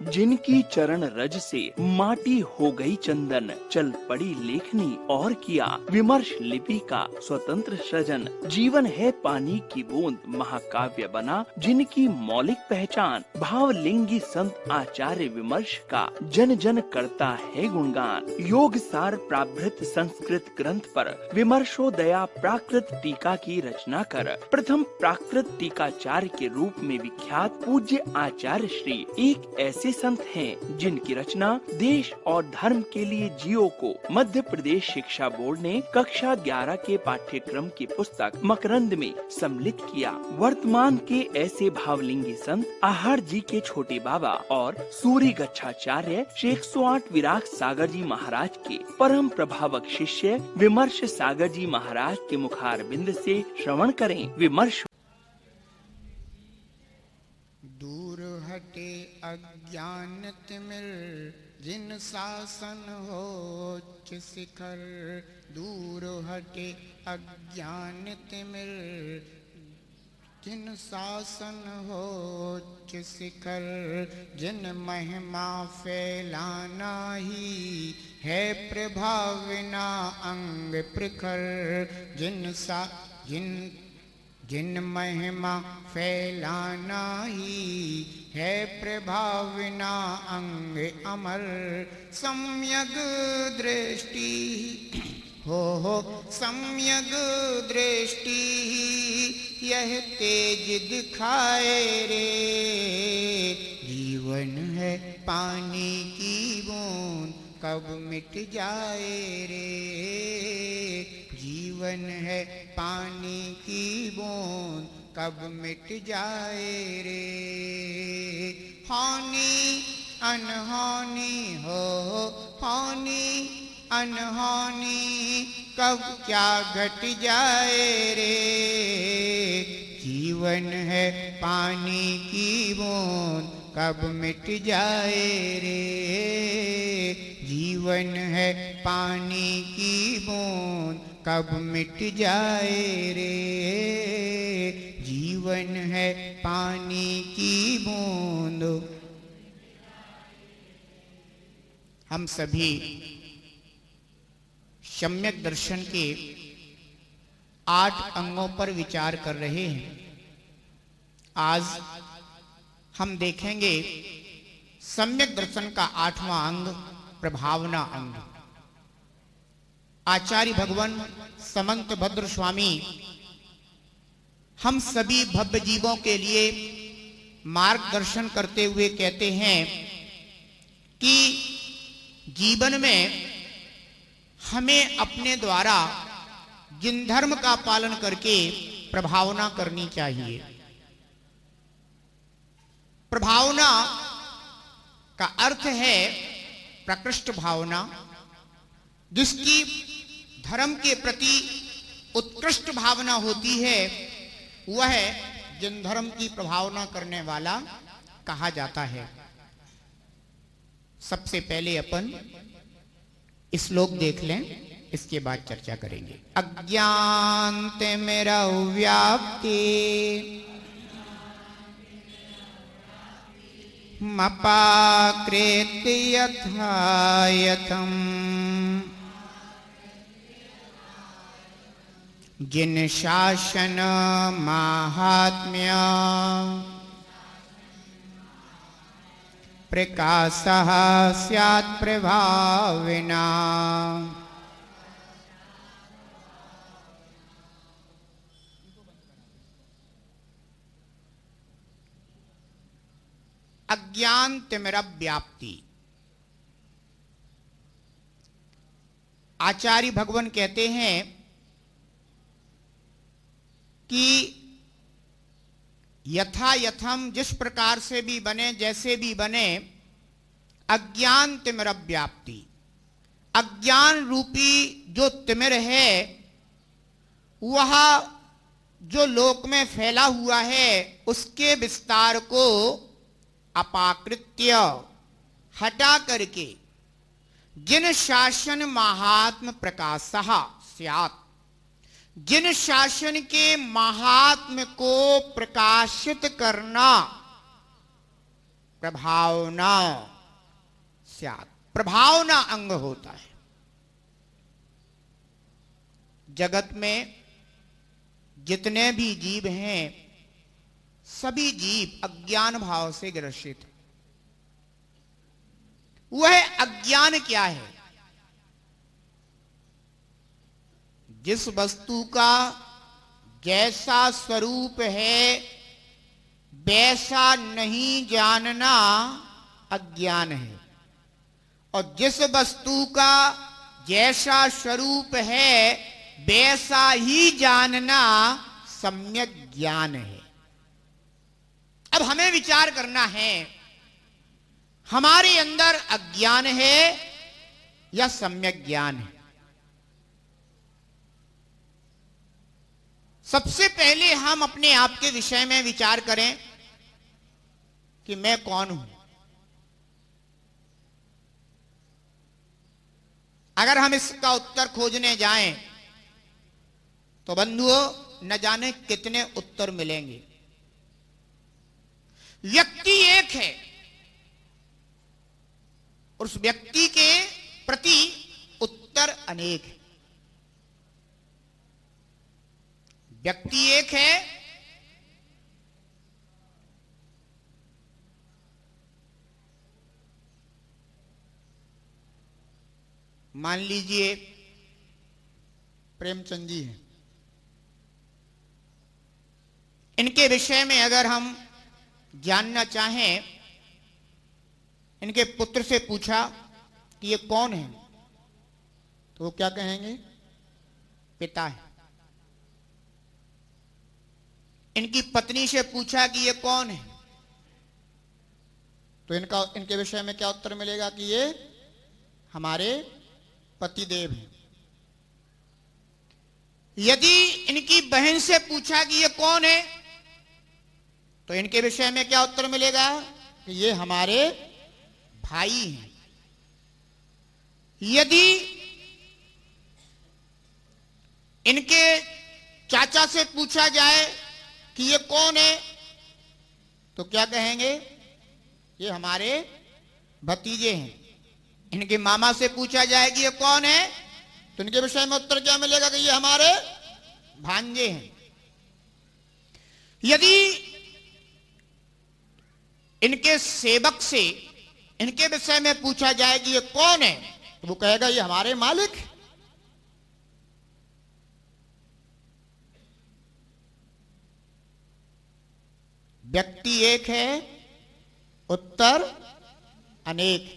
जिनकी चरण रज से माटी हो गई चंदन, चल पड़ी लेखनी और किया विमर्श लिपि का स्वतंत्र सृजन। जीवन है पानी की बूंद महाकाव्य बना, जिनकी मौलिक पहचान भावलिंगी संत आचार्य विमर्श का जन जन करता है गुणगान। योग सार प्राभृत संस्कृत ग्रंथ पर विमर्शोदया प्राकृत टीका की रचना कर प्रथम प्राकृत टीकाचार्य के रूप में विख्यात पूज्य आचार्य श्री एक ऐसे संत हैं जिनकी रचना देश और धर्म के लिए जियो को मध्य प्रदेश शिक्षा बोर्ड ने कक्षा 11 के पाठ्यक्रम की पुस्तक मकरंद में सम्मिलित किया। वर्तमान के ऐसे भावलिंगी संत आहार जी के छोटे बाबा और सूरी गच्छाचार्य श्री 108 विराग सागर जी महाराज के परम प्रभावक शिष्य विमर्श सागर जी महाराज के मुखार बिंद से श्रवण करें। विमर्श। दूर हटे अज्ञान तिमिर, जिन शासन हो उच्च शिखर। दूर हटे अज्ञान तिमिर, जिन शासन हो उच्च शिखर। जिन महिमा फैलाना ही है प्रभावना अंग प्रखर। जिन महिमा फैलाना ही है प्रभावना अंग अमर। सम्यग दृष्टि हो सम्यग दृष्टि यह तेज दिखाए रे। जीवन है पानी की बूंद कब मिट जाए रे। जीवन है पानी की बूंद कब मिट जाए रे। हानि अनहानि हो हानि अनहानि कब क्या घट जाए रे। जीवन है पानी की बूंद कब मिट जाए रे। जीवन है पानी की बूंद कब मिट जाए रे। जीवन है पानी की बूंद। हम सभी सम्यक दर्शन के 8 अंगों पर विचार कर रहे हैं। आज हम देखेंगे सम्यक दर्शन का 8वां अंग प्रभावना अंग। आचार्य भगवान समंत भद्र स्वामी हम सभी भव्य जीवों के लिए मार्गदर्शन करते हुए कहते हैं कि जीवन में हमें अपने द्वारा जिन धर्म का पालन करके प्रभावना करनी चाहिए। प्रभावना का अर्थ है प्रकृष्ट भावना, जिसकी धर्म के प्रति उत्कृष्ट भावना होती है, वह जिन धर्म की प्रभावना करने वाला कहा जाता है। सबसे पहले अपन श्लोक देख लें, इसके बाद चर्चा करेंगे। अज्ञान मेरा व्याप्ति मपाकृत यथा यथम। जिन शासन माहात्म्य प्रकाशः स्यात् प्रभाविना। अज्ञान तिमिर व्याप्ति। आचार्य भगवान कहते हैं कि यथा यथम, जिस प्रकार से भी बने, जैसे भी बने, अज्ञान तिमिर व्याप्ति। अज्ञान रूपी जो तिमिर है वह जो लोक में फैला हुआ है, उसके विस्तार को अपाकृत्य हटा करके जिन शासन महात्म प्रकाशः स्यात्, जिन शासन के महात्म्य को प्रकाशित करना प्रभावना स्यात्, प्रभावना अंग होता है। जगत में जितने भी जीव हैं सभी जीव अज्ञान भाव से ग्रसित हैं। वह अज्ञान क्या है? जिस वस्तु का जैसा स्वरूप है वैसा नहीं जानना अज्ञान है, और जिस वस्तु का जैसा स्वरूप है वैसा ही जानना सम्यक ज्ञान है। अब हमें विचार करना है, हमारे अंदर अज्ञान है या सम्यक ज्ञान है? सबसे पहले हम अपने आप के विषय में विचार करें कि मैं कौन हूं। अगर हम इसका उत्तर खोजने जाएं तो बंधुओं न जाने कितने उत्तर मिलेंगे। व्यक्ति एक है, उस व्यक्ति के प्रति उत्तर अनेक है। व्यक्ति एक है, मान लीजिए प्रेमचंद जी हैं, इनके विषय में अगर हम जानना चाहें, इनके पुत्र से पूछा कि ये कौन है, तो वो क्या कहेंगे? पिता है। इनकी पत्नी से पूछा कि ये कौन है, तो इनके विषय में क्या उत्तर मिलेगा कि ये हमारे पतिदेव हैं। यदि इनकी बहन से पूछा कि ये कौन है, तो इनके विषय में क्या उत्तर मिलेगा कि ये हमारे भाई हैं। यदि इनके चाचा से पूछा जाए कि ये कौन है, तो क्या कहेंगे? ये हमारे भतीजे हैं। इनके मामा से पूछा जाए कि ये कौन है, तो इनके विषय में उत्तर क्या मिलेगा कि ये हमारे भांजे हैं। यदि इनके सेवक से इनके विषय में पूछा जाए कि ये कौन है, तो वो कहेगा ये हमारे मालिक। व्यक्ति एक है, उत्तर अनेक।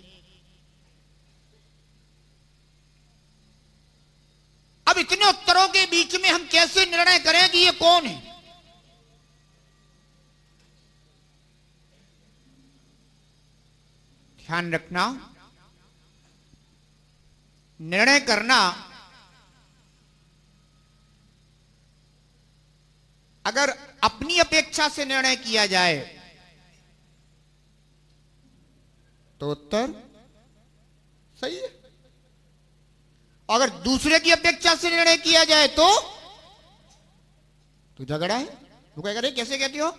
अब इतने उत्तरों के बीच में हम कैसे निर्णय करें कि ये कौन है? ध्यान रखना, निर्णय करना अगर अपनी अपेक्षा से निर्णय किया जाए तो उत्तर सही है, अगर दूसरे की अपेक्षा से निर्णय किया जाए तो झगड़ा है। वो कह रहे कैसे कहती हो?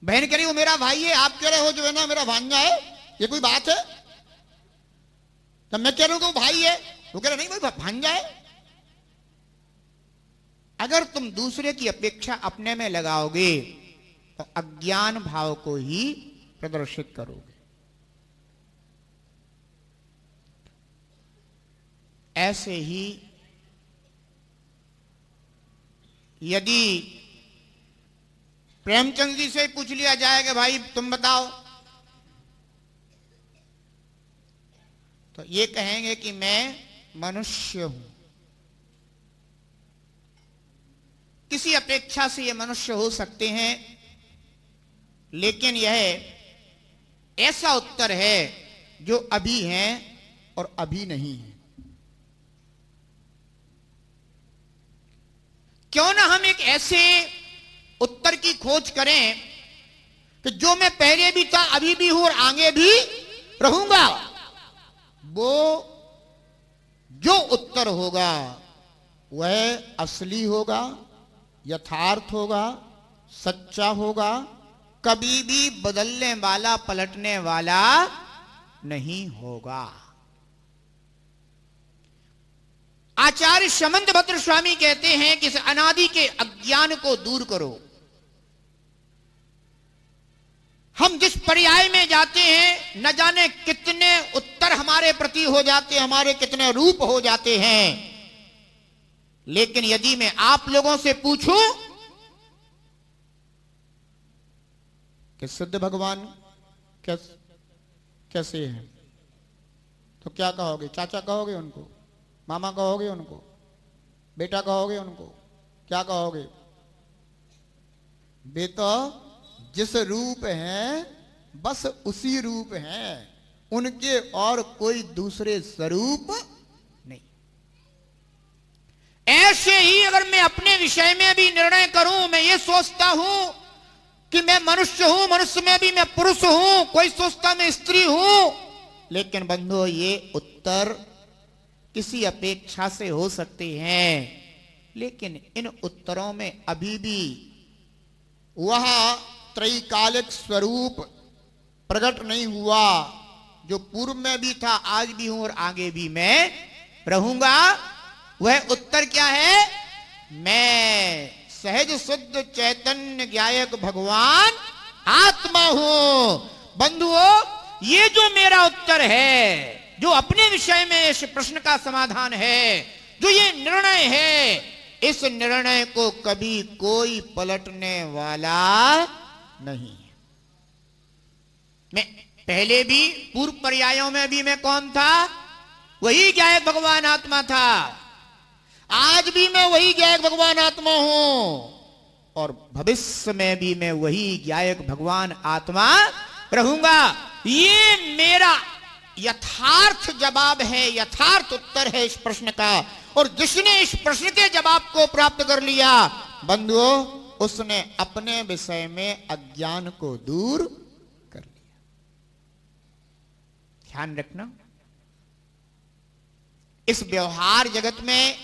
बहन कह रही वो मेरा भाई है, आप कह रहे हो जो है ना मेरा भांजा है, ये कोई बात है? तब मैं कह रहा हूं कि वो भाई है, वो कह रहे नहीं भाई भांजा है। अगर तुम दूसरे की अपेक्षा अपने में लगाओगे तो अज्ञान भाव को ही प्रदर्शित करोगे। ऐसे ही यदि प्रेमचंद जी से पूछ लिया जाए कि भाई तुम बताओ, तो ये कहेंगे कि मैं मनुष्य हूं। किसी अपेक्षा से ये मनुष्य हो सकते हैं, लेकिन यह ऐसा उत्तर है जो अभी है और अभी नहीं है। क्यों ना हम एक ऐसे उत्तर की खोज करें कि जो मैं पहले भी था, अभी भी हूं और आगे भी रहूंगा। वो जो उत्तर होगा वह असली होगा, यथार्थ होगा, सच्चा होगा, कभी भी बदलने वाला, पलटने वाला नहीं होगा। आचार्य समंत भद्र स्वामी कहते हैं कि इस अनादि के अज्ञान को दूर करो। हम जिस पर्याय में जाते हैं, न जाने कितने उत्तर हमारे प्रति हो जाते हैं, हमारे कितने रूप हो जाते हैं। लेकिन यदि मैं आप लोगों से पूछूं कि सिद्ध भगवान कैसे हैं, तो क्या कहोगे? चाचा कहोगे उनको? मामा कहोगे उनको? बेटा कहोगे उनको? क्या कहोगे? वे तो जिस रूप हैं बस उसी रूप हैं, उनके और कोई दूसरे स्वरूप नहीं। ऐसे ही अगर मैं अपने विषय में भी निर्णय करूं, मैं ये सोचता हूं कि मैं मनुष्य हूं, मनुष्य में भी मैं पुरुष हूं, कोई सोचता मैं स्त्री हूं। लेकिन बंधुओं, ये उत्तर किसी अपेक्षा से हो सकते हैं, लेकिन इन उत्तरों में अभी भी वह त्रैकालिक स्वरूप प्रकट नहीं हुआ जो पूर्व में भी था, आज भी हूं और आगे भी मैं रहूंगा। वह उत्तर क्या है? मैं सहज शुद्ध चैतन्य ज्ञायक भगवान आत्मा हूं। बंधुओं, ये जो मेरा उत्तर है, जो अपने विषय में इस प्रश्न का समाधान है, जो ये निर्णय है, इस निर्णय को कभी कोई पलटने वाला नहीं है। मैं पहले भी पूर्व पर्यायों में भी मैं कौन था? वही ज्ञायक भगवान आत्मा था। आज भी मैं वही ज्ञायक भगवान आत्मा हूं और भविष्य में भी मैं वही ज्ञायक भगवान आत्मा रहूंगा। ये मेरा यथार्थ जवाब है, यथार्थ उत्तर है इस प्रश्न का। और जिसने इस प्रश्न के जवाब को प्राप्त कर लिया, बंधुओं, उसने अपने विषय में अज्ञान को दूर कर लिया। ध्यान रखना, इस व्यवहार जगत में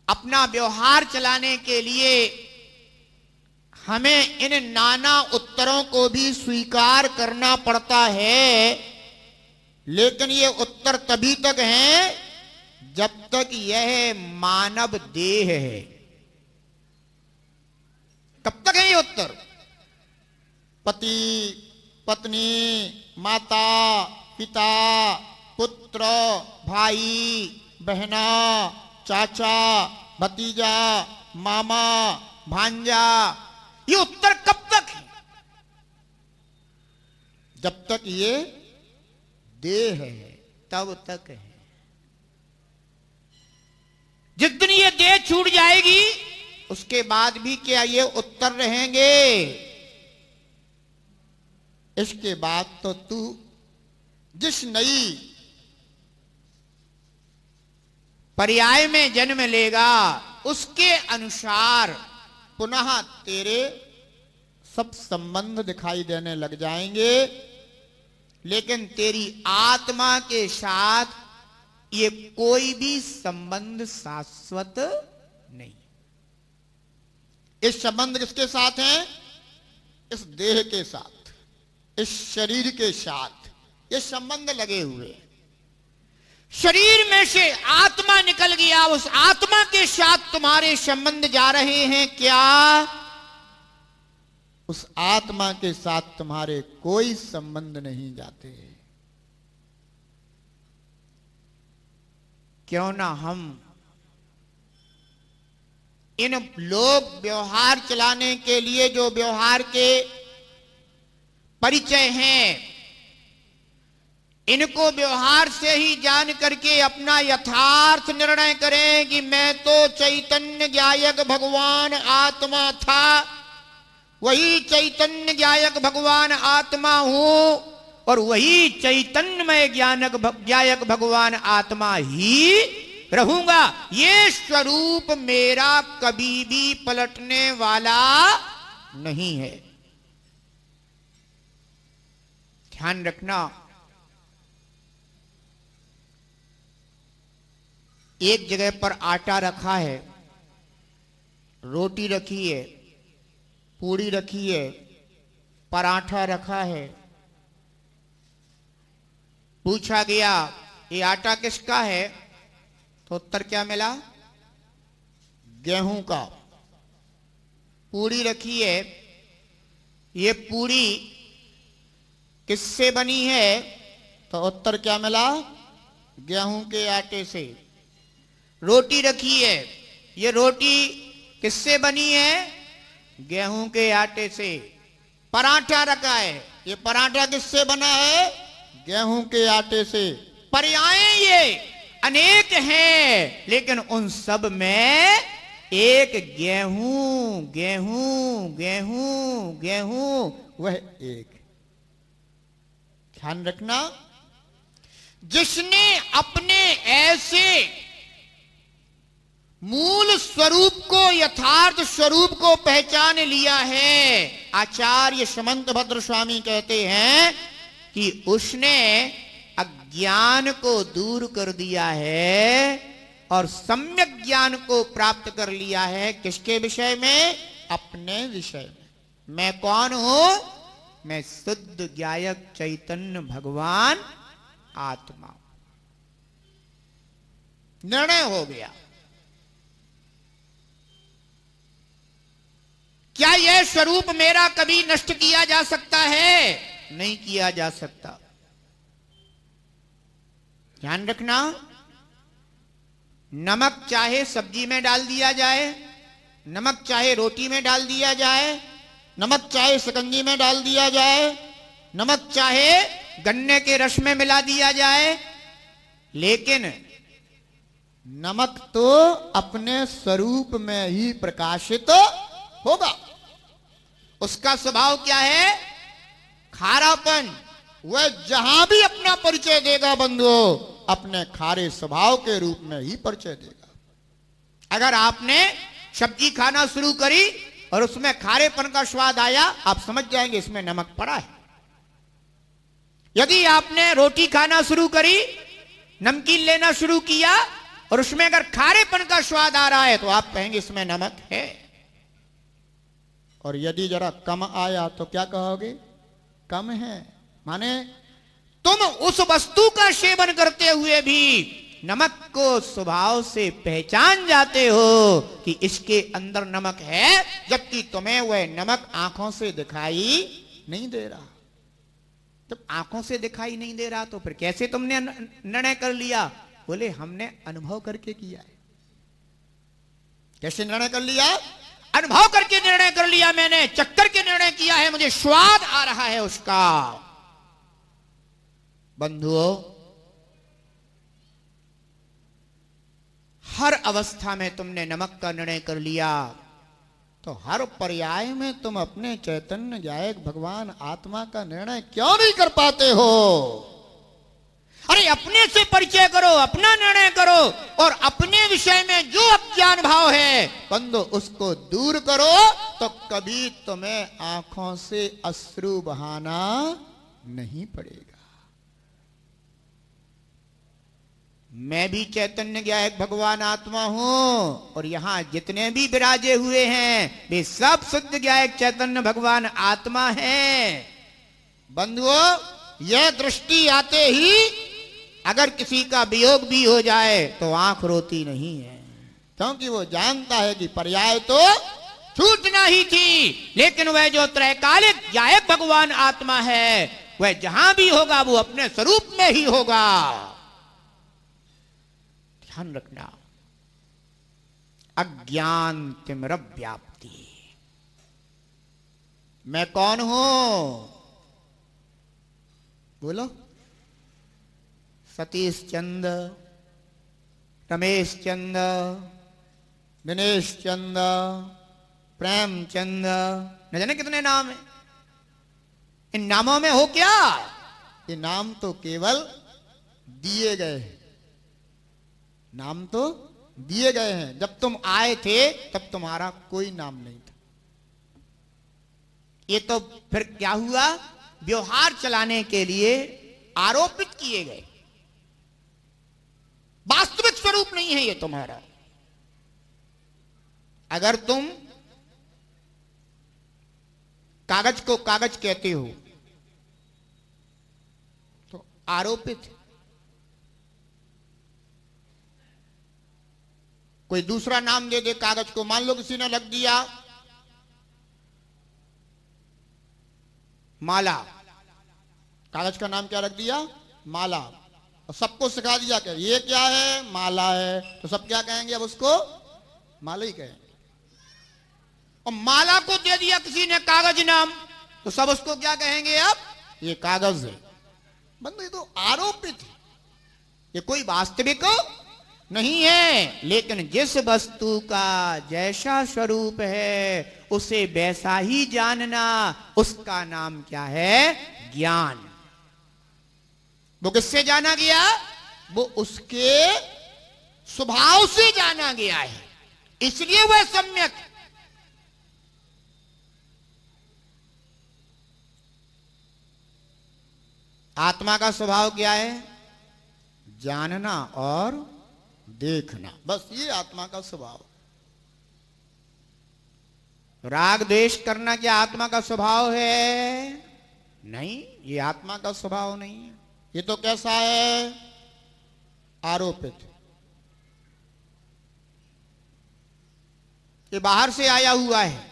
अपना व्यवहार चलाने के लिए हमें इन नाना उत्तरों को भी स्वीकार करना पड़ता है। लेकिन ये उत्तर तभी तक हैं जब तक यह मानव देह है। कब तक है ये उत्तर? पति, पत्नी, माता, पिता, पुत्र, भाई, बहना, चाचा, भतीजा, मामा, भांजा, ये उत्तर कब तक है? जब तक ये देह है तब तक है। जिस दिन ये देह छूट जाएगी, उसके बाद भी क्या ये उत्तर रहेंगे? इसके बाद तो तू जिस नई पर्याय में जन्म लेगा, उसके अनुसार पुनः तेरे सब संबंध दिखाई देने लग जाएंगे। लेकिन तेरी आत्मा के साथ ये कोई भी संबंध शाश्वत नहीं। इस संबंध किसके साथ है? इस देह के साथ, इस शरीर के साथ ये संबंध लगे हुए। शरीर में से आत्मा निकल गया, उस आत्मा के साथ तुम्हारे संबंध जा रहे हैं क्या? उस आत्मा के साथ तुम्हारे कोई संबंध नहीं जाते। क्यों ना हम इन लोग व्यवहार चलाने के लिए जो व्यवहार के परिचय हैं, इनको व्यवहार से ही जान करके अपना यथार्थ निर्णय करें कि मैं तो चैतन्य ज्ञायक भगवान आत्मा था, वही चैतन्य ज्ञायक भगवान आत्मा हूं और वही चैतन्यमय ज्ञायक भगवान आत्मा ही रहूंगा। ये स्वरूप मेरा कभी भी पलटने वाला नहीं है। ध्यान रखना, एक जगह पर आटा रखा है, रोटी रखी है, पूड़ी रखी है, पराठा रखा है। पूछा गया ये आटा किसका है, तो उत्तर क्या मिला, गेहूं का। पूड़ी रखी है, ये पूड़ी किससे बनी है, तो उत्तर क्या मिला, गेहूं के आटे से। रोटी रखी है, ये रोटी किससे बनी है, गेहूं के आटे से। पराठा रखा है, ये पराठा किससे बना है, गेहूं के आटे से। पर्याय ये अनेक हैं, लेकिन उन सब में एक गेहूं गेहूं गेहूं गेहूं वह एक। ध्यान रखना, जिसने अपने ऐसे मूल स्वरूप को, यथार्थ स्वरूप को पहचान लिया है, आचार्य समंत भद्र स्वामी कहते हैं कि उसने अज्ञान को दूर कर दिया है और सम्यक ज्ञान को प्राप्त कर लिया है। किसके विषय में, अपने विषय में। मैं कौन हूं, मैं शुद्ध ज्ञायक चैतन्य भगवान आत्मा। निर्णय हो गया। क्या यह स्वरूप मेरा कभी नष्ट किया जा सकता है, नहीं किया जा सकता। ध्यान रखना, नमक चाहे सब्जी में डाल दिया जाए, नमक चाहे रोटी में डाल दिया जाए, नमक चाहे शिकंजी में डाल दिया जाए, नमक चाहे गन्ने के रस में मिला दिया जाए, लेकिन नमक तो अपने स्वरूप में ही प्रकाशित होगा। उसका स्वभाव क्या है, खारापन। वह जहां भी अपना परिचय देगा बंधुओं, अपने खारे स्वभाव के रूप में ही परिचय देगा। अगर आपने सब्जी खाना शुरू करी और उसमें खारेपन का स्वाद आया, आप समझ जाएंगे इसमें नमक पड़ा है। यदि आपने रोटी खाना शुरू करी, नमकीन लेना शुरू किया और उसमें अगर खारेपन का स्वाद आ रहा है, तो आप कहेंगे इसमें नमक है। और यदि जरा कम आया तो क्या कहोगे, कम है। माने तुम उस वस्तु का सेवन करते हुए भी नमक को स्वभाव से पहचान जाते हो कि इसके अंदर नमक है, जबकि तुम्हें वह नमक आंखों से दिखाई नहीं दे रहा। जब आंखों से दिखाई नहीं दे रहा तो फिर कैसे तुमने निर्णय कर लिया, बोले हमने अनुभव करके किया है। कैसे निर्णय कर लिया, अनुभव करके निर्णय कर लिया, मैंने चक्कर के निर्णय किया है, मुझे स्वाद आ रहा है उसका। बंधुओं, हर अवस्था में तुमने नमक का निर्णय कर लिया, तो हर पर्याय में तुम अपने चैतन्य ज्ञायक भगवान आत्मा का निर्णय क्यों नहीं कर पाते हो। अरे अपने से परिचय करो, अपना निर्णय करो और अपने विषय में जो अज्ञान भाव है बंधु उसको दूर करो, तो कभी तुम्हें आंखों से अश्रु बहाना नहीं पड़ेगा। मैं भी चैतन्य ज्ञायक भगवान आत्मा हूं और यहां जितने भी विराजे हुए हैं वे सब शुद्ध ज्ञायक चैतन्य भगवान आत्मा हैं। बंधुओं, यह दृष्टि आते ही अगर किसी का वियोग भी हो जाए तो आंख रोती नहीं है, क्योंकि वो जानता है कि पर्याय तो छूटना ही थी, लेकिन वह जो त्रैकालिक ज्ञायक भगवान आत्मा है वह जहां भी होगा वो अपने स्वरूप में ही होगा। ध्यान रखना, अज्ञान तिमिर व्याप्ति। मैं कौन हूं, बोलो। सतीश चंद्र, रमेश चंद्र, दिनेश चंद्र, प्रेमचंद्र, न जाने कितने नाम है। इन नामों में हो क्या, ये नाम तो केवल दिए गए हैं, नाम तो दिए गए हैं। जब तुम आए थे तब तुम्हारा कोई नाम नहीं था। ये तो फिर क्या हुआ, व्यवहार चलाने के लिए आरोपित किए गए, वास्तविक स्वरूप नहीं है ये तुम्हारा। अगर तुम कागज को कागज कहते हो तो आरोपित है। कोई दूसरा नाम दे दे कागज को, मान लो किसी ने लग दिया माला, कागज का नाम क्या रख दिया? माला। और सबको सिखा दिया कि ये क्या है? माला है। तो सब क्या कहेंगे अब उसको? माला ही कहेंगे। और माला को दे दिया किसी ने कागज नाम, तो सब उसको क्या कहेंगे? अब ये कागज है। बंधु ये तो आरोपित है, ये कोई वास्तविक नहीं है। लेकिन जिस वस्तु का जैसा स्वरूप है उसे वैसा ही जानना, उसका नाम क्या है? ज्ञान। वो किससे जाना गया? वो उसके स्वभाव से जाना गया है, इसलिए वह सम्यक। आत्मा का स्वभाव क्या है? जानना और देखना, बस ये आत्मा का स्वभाव। राग द्वेष करना क्या आत्मा का स्वभाव है? नहीं, ये आत्मा का स्वभाव नहीं है। ये तो कैसा है? आरोपित। ये बाहर से आया हुआ है।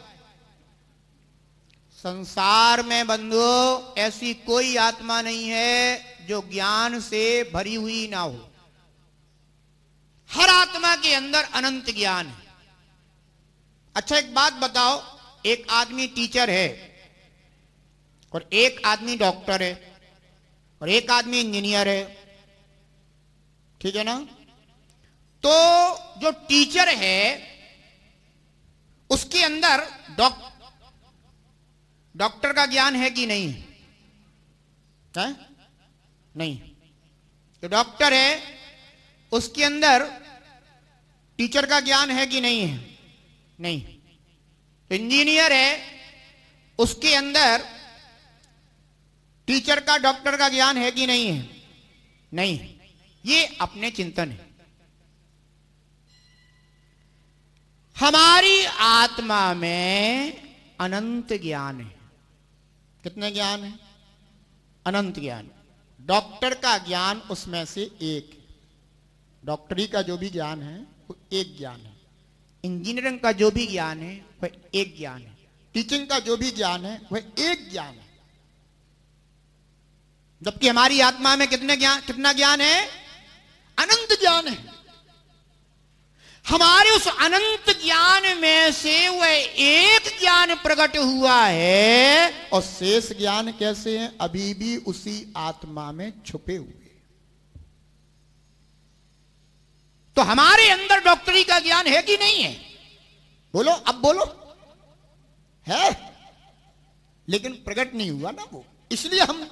संसार में बंधुओं ऐसी कोई आत्मा नहीं है जो ज्ञान से भरी हुई ना हो। हर आत्मा के अंदर अनंत ज्ञान है। अच्छा एक बात बताओ, एक आदमी टीचर है और एक आदमी डॉक्टर है और एक आदमी इंजीनियर है, ठीक है ना? तो जो टीचर है उसके अंदर डॉक्टर का ज्ञान है कि नहीं है? नहीं। तो डॉक्टर है उसके अंदर टीचर का ज्ञान है कि नहीं है? नहीं। तो इंजीनियर है उसके अंदर टीचर का डॉक्टर का ज्ञान है कि नहीं है? नहीं। ये अपने चिंतन है। हमारी आत्मा में अनंत ज्ञान है। कितने ज्ञान है? अनंत ज्ञान। डॉक्टर का ज्ञान उसमें से एक है। डॉक्टरी का जो भी ज्ञान है वो एक ज्ञान है। इंजीनियरिंग का जो भी ज्ञान है वह एक ज्ञान है। टीचिंग का जो भी ज्ञान है वह एक ज्ञान है। जबकि हमारी आत्मा में कितना ज्ञान है? अनंत ज्ञान है। हमारे उस अनंत ज्ञान में से वह एक ज्ञान प्रकट हुआ है और शेष ज्ञान कैसे हैं? अभी भी उसी आत्मा में छुपे हुए। तो हमारे अंदर डॉक्टरी का ज्ञान है कि नहीं है? बोलो, अब बोलो। है, लेकिन प्रकट नहीं हुआ ना वो, इसलिए हम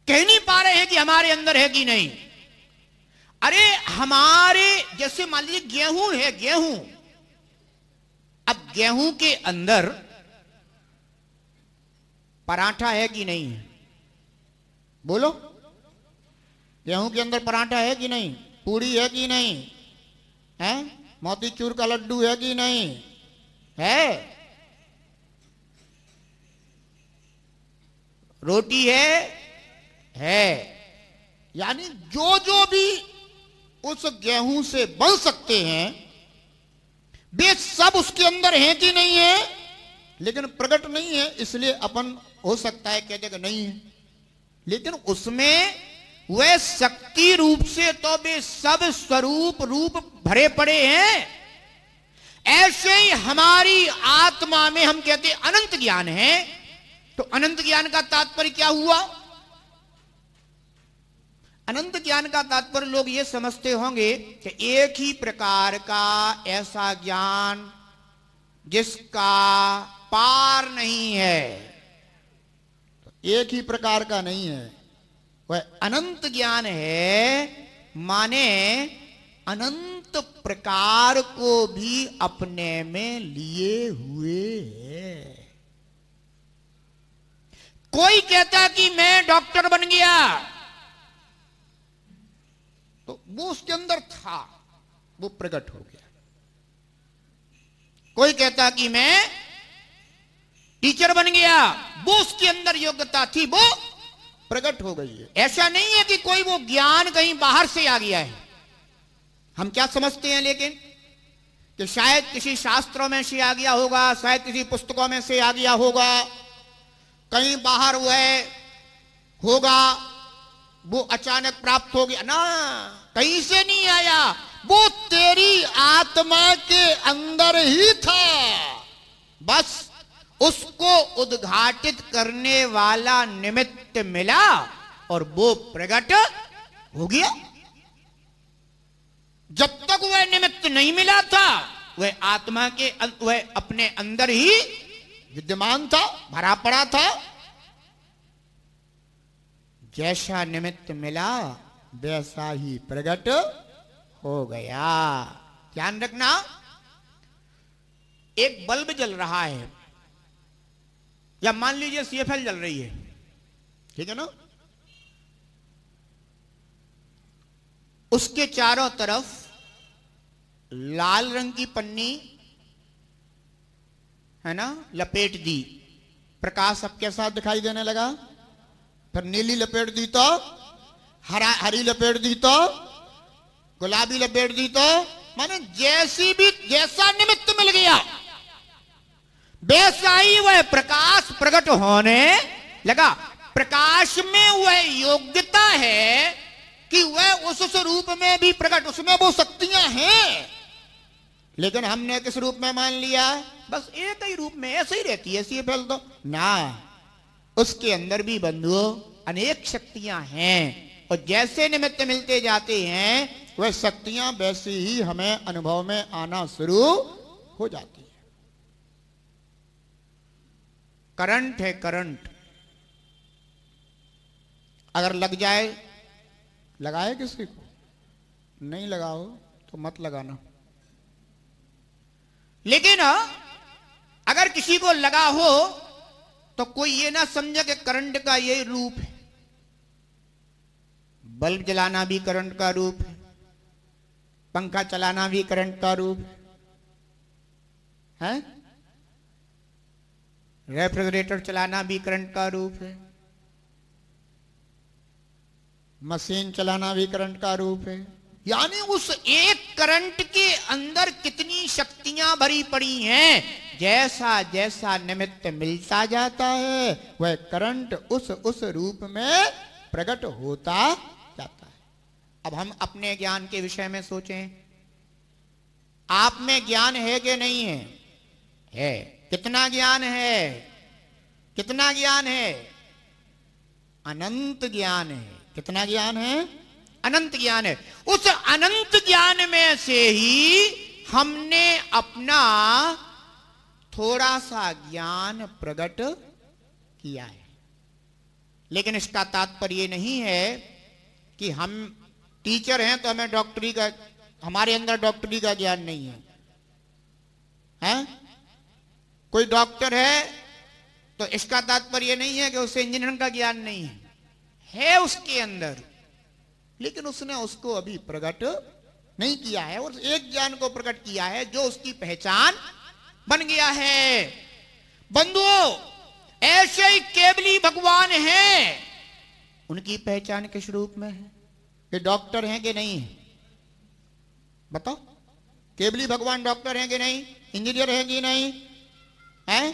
कह नहीं पा रहे हैं कि हमारे अंदर है कि नहीं। अरे हमारे जैसे मान लीजिए गेहूं है, गेहूं। अब गेहूं के अंदर पराठा है कि नहीं है? बोलो, गेहूं के अंदर पराठा है कि नहीं? पूरी है कि नहीं है? मोतीचूर का लड्डू है कि नहीं है? रोटी है। यानी जो जो भी उस गेहूं से बन सकते हैं वे सब उसके अंदर हैं कि नहीं है? लेकिन प्रकट नहीं है, इसलिए अपन हो सकता है कह देगा नहीं है। लेकिन उसमें वह शक्ति रूप से तो वे सब स्वरूप रूप भरे पड़े हैं। ऐसे ही हमारी आत्मा में हम कहते अनंत ज्ञान है। तो अनंत ज्ञान का तात्पर्य क्या हुआ? अनंत ज्ञान का तात्पर्य लोग ये समझते होंगे कि एक ही प्रकार का ऐसा ज्ञान जिसका पार नहीं है। तो एक ही प्रकार का नहीं है, वह अनंत ज्ञान है। माने अनंत प्रकार को भी अपने में लिए हुए है। कोई कहता कि मैं डॉक्टर बन गया, तो वो उसके अंदर था, वो प्रकट हो गया। कोई कहता कि मैं टीचर बन गया, वो उसके अंदर योग्यता थी, वो प्रकट हो गई है। ऐसा नहीं है कि कोई वो ज्ञान कहीं बाहर से आ गया है। हम क्या समझते हैं लेकिन कि शायद किसी शास्त्रों में से आ गया होगा, शायद किसी पुस्तकों में से आ गया होगा, कहीं बाहर वह होगा, वो अचानक प्राप्त हो गया ना, कहीं से नहीं आया, वो तेरी आत्मा के अंदर ही था। बस उसको उद्घाटित करने वाला निमित्त मिला और वो प्रकट हो गया। जब तक वह निमित्त नहीं मिला था, वह आत्मा के वह अपने अंदर ही विद्यमान था, भरा पड़ा था। जैसा निमित्त मिला वैसा ही प्रकट हो गया। ध्यान रखना, एक बल्ब जल रहा है, या मान लीजिए सीएफएल जल रही है, ठीक है ना, उसके चारों तरफ लाल रंग की पन्नी है ना लपेट दी, प्रकाश अब कैसा दिखाई देने लगा, फिर नीली लपेट दी तो हरी लपेट दी तो गुलाबी लपेट दी तो, माने जैसा निमित्त मिल गया वैसा ही वह प्रकाश प्रकट होने लगा। प्रकाश में वह योग्यता है कि वह उस रूप में भी प्रकट, उसमें वो शक्तियां हैं, लेकिन हमने किस रूप में मान लिया, बस एक ही रूप में ऐसे ही रहती है सीएफएल तो ना, उसके अंदर भी बंधुओं अनेक शक्तियां हैं, और जैसे निमित्त मिलते जाते हैं वह शक्तियां वैसे ही हमें अनुभव में आना शुरू हो जाती है। करंट है, करंट अगर लग जाए, लगाए किसी को, नहीं लगाओ तो मत लगाना, लेकिन अगर किसी को लगा हो तो कोई ये ना समझे कि करंट का यही रूप है। बल्ब जलाना भी करंट का रूप है, पंखा चलाना भी करंट का रूप है, रेफ्रिजरेटर चलाना भी करंट का रूप है, मशीन चलाना भी करंट का रूप है। यानी उस एक करंट के अंदर कितनी शक्तियां भरी पड़ी हैं, जैसा जैसा निमित्त मिलता जाता है वह करंट उस रूप में प्रकट होता जाता है। अब हम अपने ज्ञान के विषय में सोचें, आप में ज्ञान है कि नहीं है? है। कितना ज्ञान है? कितना ज्ञान है? अनंत ज्ञान है। कितना ज्ञान है? अनंत ज्ञान है। उस अनंत ज्ञान में से ही हमने अपना थोड़ा सा ज्ञान प्रकट किया है, लेकिन इसका तात्पर्य नहीं है कि हम टीचर हैं तो हमें डॉक्टरी का, हमारे अंदर डॉक्टरी का ज्ञान नहीं है, हैं? कोई डॉक्टर है तो इसका तात्पर्य नहीं है कि उसे इंजीनियरिंग का ज्ञान नहीं है, है उसके अंदर, लेकिन उसने उसको अभी प्रकट नहीं किया है, और एक ज्ञान को प्रकट किया है जो उसकी पहचान बन गया है। बंधुओं, ऐसे ही केवली भगवान हैं, उनकी पहचान किस रूप में है? कि डॉक्टर हैं कि नहीं है? बताओ, केवली भगवान डॉक्टर हैं कि नहीं? इंजीनियर हैं कि नहीं? हैं?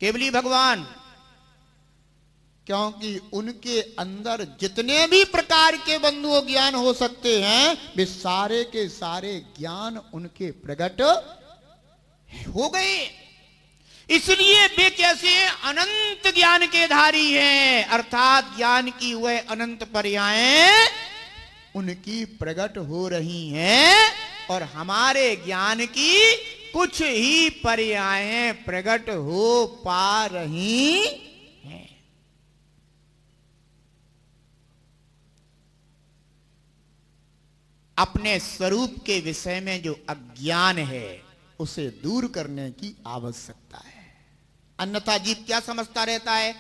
केवली भगवान, क्योंकि उनके अंदर जितने भी प्रकार के बंधुओं ज्ञान हो सकते हैं वे सारे के सारे ज्ञान उनके प्रकट हो गए। इसलिए वे कैसे अनंत ज्ञान के धारी हैं, अर्थात ज्ञान की वह अनंत पर्यायें उनकी प्रकट हो रही हैं, और हमारे ज्ञान की कुछ ही पर्यायें प्रकट हो पा रही हैं। अपने स्वरूप के विषय में जो अज्ञान है उसे दूर करने की आवश्यकता है। अन्यथा जीव क्या समझता रहता है?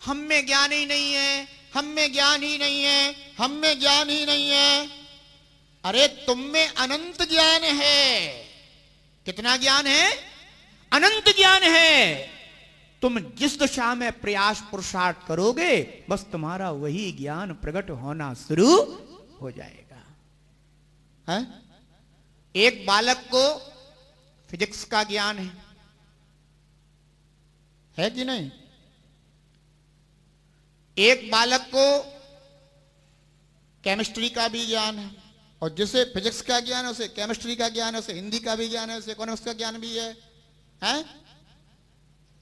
हम में ज्ञान ही नहीं है, हम में ज्ञान ही नहीं है, हम में ज्ञान ही नहीं है। अरे तुम में अनंत ज्ञान है। कितना ज्ञान है? अनंत ज्ञान है। तुम जिस दिशा में प्रयास पुरुषार्थ करोगे बस तुम्हारा वही ज्ञान प्रकट होना शुरू हो जाएगा। है? एक बालक को फिजिक्स का ज्ञान है कि नहीं? एक बालक को केमिस्ट्री का भी ज्ञान है, और जिसे फिजिक्स का ज्ञान है उसे केमिस्ट्री का ज्ञान है, उसे हिंदी का भी ज्ञान है, उसे इकोनॉमिक्स का ज्ञान भी है,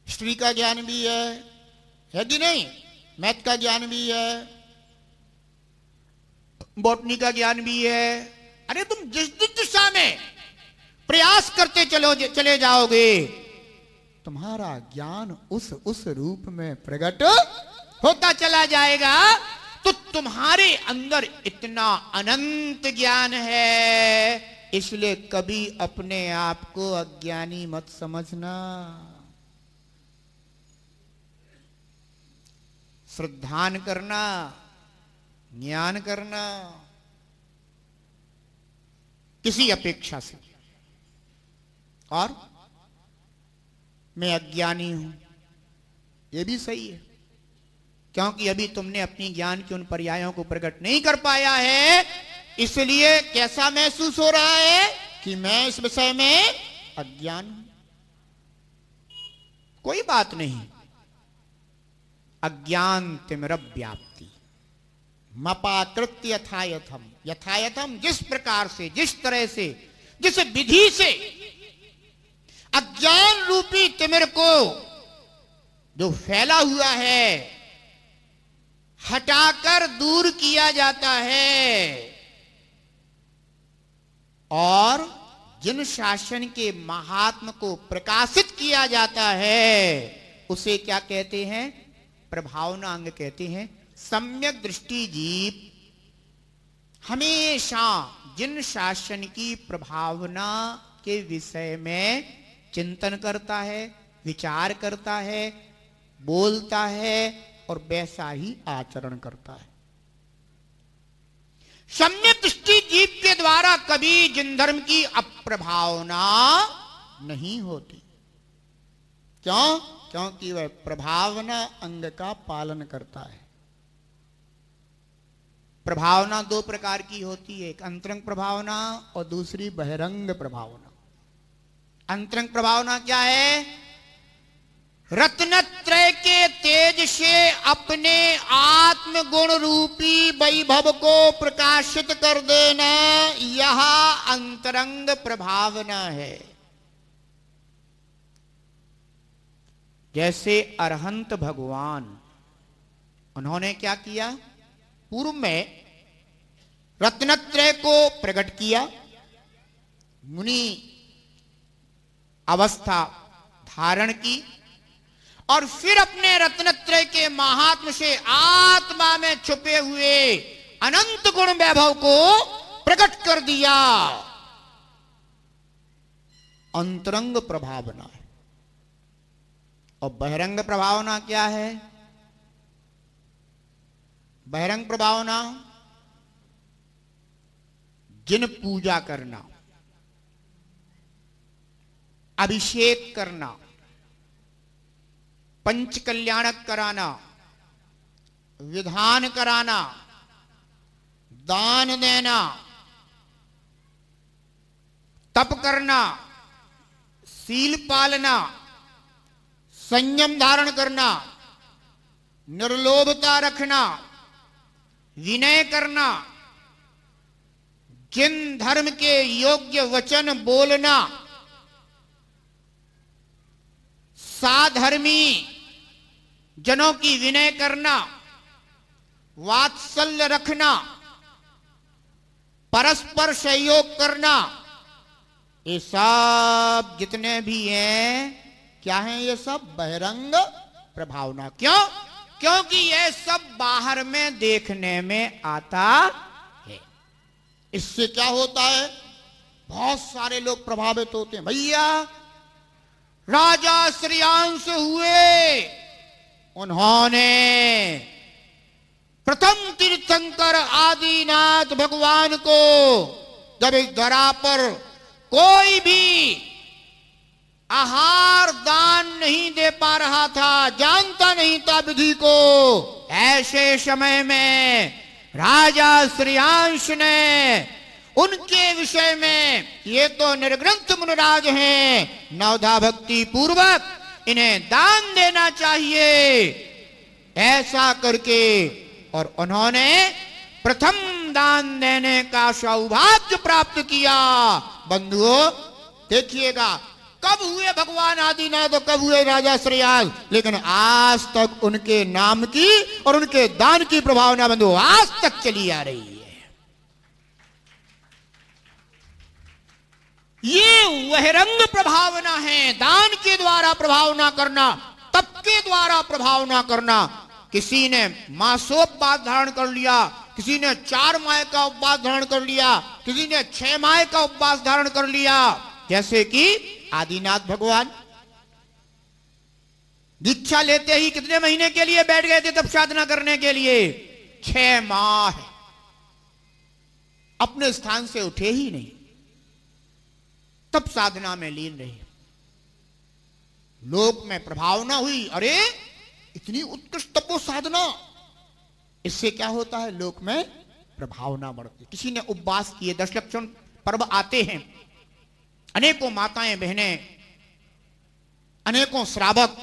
हिस्ट्री का ज्ञान भी है कि नहीं? मैथ का ज्ञान भी है, बॉटनी का ज्ञान भी है। अरे तुम जिस दिशा में प्रयास करते चले जाओगे तुम्हारा ज्ञान उस रूप में प्रकट होता चला जाएगा। तो तुम्हारे अंदर इतना अनंत ज्ञान है, इसलिए कभी अपने आप को अज्ञानी मत समझना। श्रद्धान करना, ज्ञान करना किसी अपेक्षा से। और मैं अज्ञानी हूं यह भी सही है, क्योंकि अभी तुमने अपनी ज्ञान के उन पर्यायों को प्रकट नहीं कर पाया है। इसलिए कैसा महसूस हो रहा है कि मैं इस विषय में अज्ञान हूं। कोई बात नहीं। अज्ञान तिमिरव्याप्ति मपाकृत्य यथायथम, यथायथम जिस प्रकार से, जिस तरह से, जिस विधि से अज्ञान रूपी तिमिर को जो फैला हुआ है हटाकर दूर किया जाता है, और जिन शासन के महात्म को प्रकाशित किया जाता है उसे क्या कहते हैं? प्रभावनांग कहते हैं। सम्यक दृष्टि जीव हमेशा जिन शासन की प्रभावना के विषय में चिंतन करता है, विचार करता है, बोलता है और वैसा ही आचरण करता है। सम्यक दृष्टि जीव के द्वारा कभी जिन धर्म की अप्रभावना नहीं होती। क्यों? क्योंकि वह प्रभावना अंग का पालन करता है। प्रभावना दो प्रकार की होती है, एक अंतरंग प्रभावना और दूसरी बहिरंग प्रभावना। अंतरंग प्रभावना क्या है? रत्नत्रय के तेज से अपने आत्म गुण रूपी वैभव को प्रकाशित कर देना, यह अंतरंग प्रभावना है। जैसे अरहंत भगवान, उन्होंने क्या किया? पूर्व में रत्नत्रय को प्रकट किया, मुनि अवस्था धारण की, और फिर अपने रत्नत्रय के महात्म से आत्मा में छुपे हुए अनंत गुण वैभव को प्रकट कर दिया। अंतरंग प्रभावना है। और बहिरंग प्रभावना क्या है? बहिरंग प्रभावना जिन पूजा करना, अभिषेक करना, पंच कल्याणक कराना, विधान कराना, दान देना, तप करना, सील पालना, संयम धारण करना, निर्लोभता रखना, विनय करना, जिन धर्म के योग्य वचन बोलना, साधर्मी जनों की विनय करना, वात्सल्य रखना, परस्पर सहयोग करना, ये सब जितने भी हैं क्या हैं? ये सब बहिरंग प्रभावना। क्यों? क्योंकि ये सब बाहर में देखने में आता है। इससे क्या होता है? बहुत सारे लोग प्रभावित होते हैं। भैया राजा श्रेयांश हुए, उन्होंने प्रथम तीर्थंकर आदिनाथ भगवान को जब इस धरा पर कोई भी आहार दान नहीं दे पा रहा था, जानता नहीं था विधि को। ऐसे समय में राजा श्रेयांश ने उनके विषय में, ये तो निर्ग्रंथ मुनिराज हैं, नवधा भक्ति पूर्वक इन्हें दान देना चाहिए, ऐसा करके और उन्होंने प्रथम दान देने का सौभाग्य प्राप्त किया। बंधुओं देखिएगा, कब हुए भगवान आदिनाथ तो कब हुए राजा श्रेयांश, लेकिन आज तक उनके नाम की और उनके दान की प्रभावना बंधु आज तक चली आ रही है। ये वह रंग प्रभावना है, दान के द्वारा प्रभावना करना, तप के द्वारा प्रभावना करना। किसी ने मासोपवास धारण कर लिया, किसी ने 4 माह का उपवास धारण कर लिया, किसी ने 6 माह का उपवास धारण कर लिया। जैसे कि आदिनाथ भगवान दीक्षा लेते ही कितने महीने के लिए बैठ गए थे तप साधना करने के लिए? 6 माह अपने स्थान से उठे ही नहीं, तप साधना में लीन रहे। लोक में प्रभावना हुई, अरे इतनी उत्कृष्ट तपो साधना, इससे क्या होता है, लोक में प्रभावना बढ़ती। किसी ने उपवास किए, 10 लक्षण पर्व आते हैं, अनेकों माताएं बहनें, अनेकों श्रावक,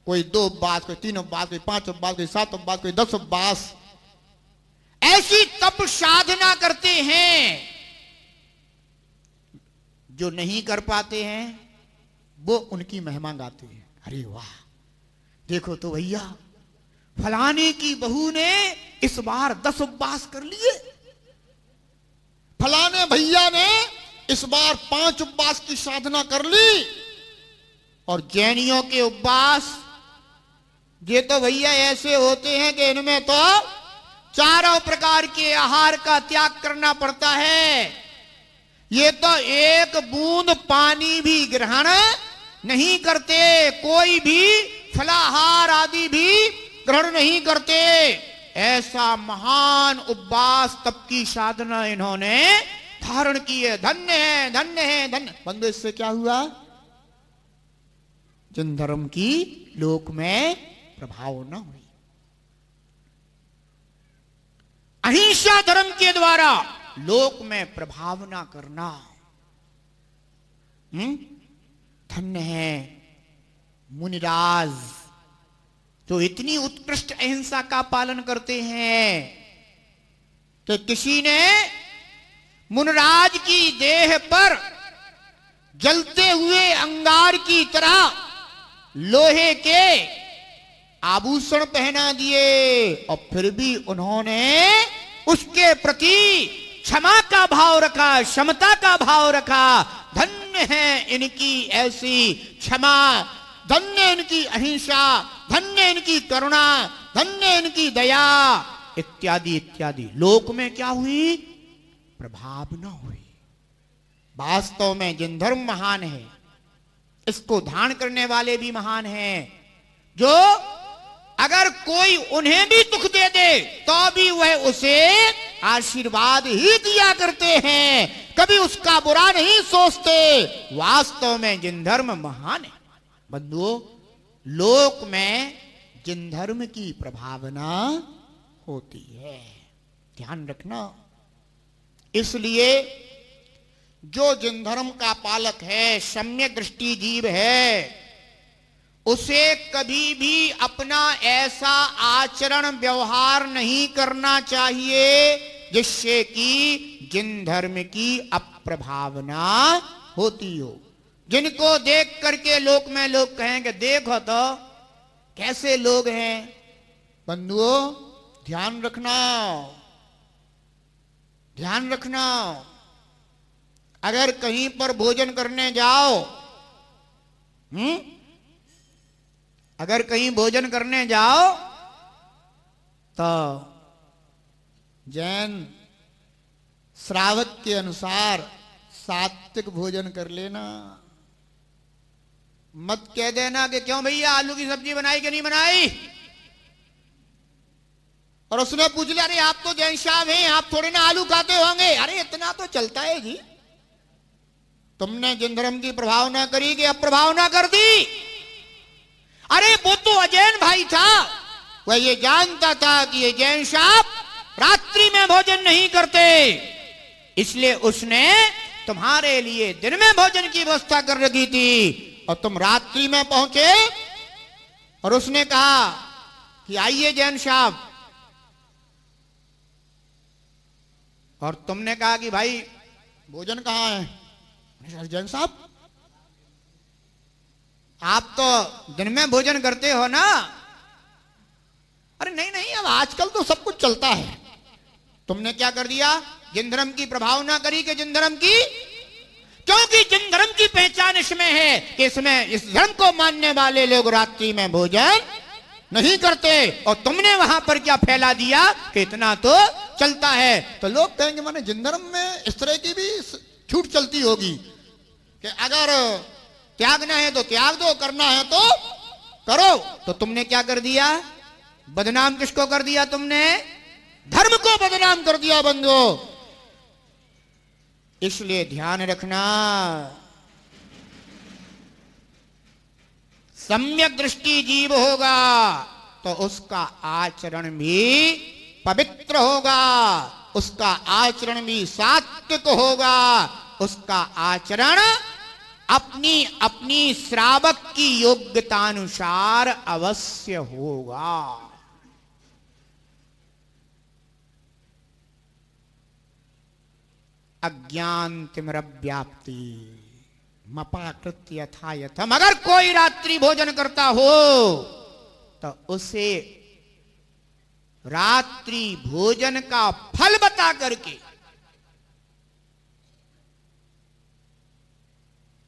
कोई 2 उपवास, कोई 3 उपवास, कोई 5 उपवास, कोई 7 उपवास, कोई 10 उपवास, ऐसी तप साधना करते हैं। जो नहीं कर पाते हैं वो उनकी महिमा गाते हैं। अरे वाह, देखो तो भैया फलाने की बहू ने इस बार 10 उपवास कर लिए, फलाने भैया ने इस बार 5 उपवास की साधना कर ली। और जैनियों के उपवास ये तो भैया ऐसे होते हैं कि इनमें तो 4 प्रकार के आहार का त्याग करना पड़ता है। ये तो एक बूंद पानी भी ग्रहण नहीं करते, कोई भी फलाहार आदि भी ग्रहण नहीं करते। ऐसा महान उपवास तप की साधना इन्होंने धारण की है। धन्य है, धन्य है, धन्य। बंधु इससे क्या हुआ, जन धर्म की लोक में प्रभाव न हुई। अहिंसा धर्म के द्वारा लोक में प्रभावना करना, धन्य है मुनिराज जो इतनी उत्कृष्ट अहिंसा का पालन करते हैं कि किसी ने मुनिराज की देह पर जलते हुए अंगार की तरह लोहे के आभूषण पहना दिए और फिर भी उन्होंने उसके प्रति क्षमा का भाव रखा, क्षमता का भाव रखा। धन्य है इनकी ऐसी क्षमा, धन्य इनकी अहिंसा, धन्य इनकी करुणा, धन्य इनकी दया, इत्यादि इत्यादि। लोक में क्या हुई, प्रभाव न हुई। वास्तव में जिन धर्म महान है, इसको धारण करने वाले भी महान हैं, जो अगर कोई उन्हें भी दुख दे दे तो भी वह उसे आशीर्वाद ही दिया करते हैं, कभी उसका बुरा नहीं सोचते। वास्तव में जिन धर्म महान है। बंधुओं, लोक में जिन धर्म की प्रभावना होती है, ध्यान रखना। इसलिए जो जिन धर्म का पालक है, सम्यक दृष्टि जीव है, उसे कभी भी अपना ऐसा आचरण व्यवहार नहीं करना चाहिए जिससे कि जिन धर्म की अप्रभावना होती हो। जिनको देख करके लोक में लोग कहेंगे देखो तो कैसे लोग हैं। बंधुओं ध्यान रखना, ध्यान रखना। अगर कहीं पर भोजन करने जाओ, अगर कहीं भोजन करने जाओ तो जैन श्रावक के अनुसार सात्विक भोजन कर लेना। मत कह देना कि क्यों भैया आलू की सब्जी बनाई कि नहीं बनाई, और उसने पूछ लिया अरे आप तो जैन साहब हैं, आप थोड़े ना आलू खाते होंगे। अरे इतना तो चलता है जी, तुमने जिन धर्म की प्रभावना करी कि अप्रभावना कर दी। अरे वो तो अजैन भाई था, वह ये जानता था कि ये जैन साहब रात्रि में भोजन नहीं करते, इसलिए उसने तुम्हारे लिए दिन में भोजन की व्यवस्था कर रखी थी। और तुम रात्रि में पहुंचे और उसने कहा कि आइए जैन साहब, और तुमने कहा कि भाई भोजन कहां है? जैन साहब आप तो दिन में भोजन करते हो ना? अरे नहीं नहीं, अब आजकल तो सब कुछ चलता है। तुमने क्या कर दिया? जिन धर्म की प्रभावना करी कि जिन धर्म की, क्योंकि जिन धर्म की पहचान इसमें है कि इसमें इस धर्म को मानने वाले लोग रात्रि में भोजन नहीं करते, और तुमने वहां पर क्या फैला दिया कि इतना तो चलता है। तो लोग कहेंगे माने जिन धर्म में इस तरह की भी छूट चलती होगी कि अगर त्यागना है तो त्याग दो, करना है तो करो। तो तुमने क्या कर दिया? बदनाम किसको कर दिया तुमने? धर्म को बदनाम कर दिया बंधुओं। इसलिए ध्यान रखना, सम्यक दृष्टि जीव होगा तो उसका आचरण भी पवित्र होगा, उसका आचरण भी सात्विक होगा, उसका आचरण अपनी अपनी श्रावक की योग्यतानुसार अवश्य होगा। अज्ञान तिमिरव्याप्ति मपाकृत्य यथा यथम। अगर कोई रात्रि भोजन करता हो तो उसे रात्रि भोजन का फल बता करके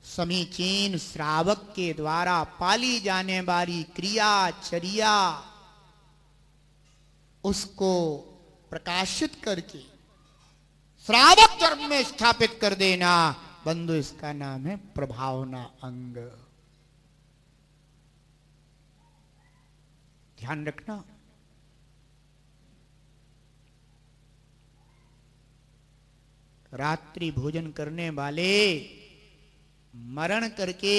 समीचीन श्रावक के द्वारा पाली जाने वाली क्रियाचर्या उसको प्रकाशित करके श्रावक धर्म में स्थापित कर देना बंधु, इसका नाम है प्रभावना अंग। ध्यान रखना, रात्रि भोजन करने वाले मरण करके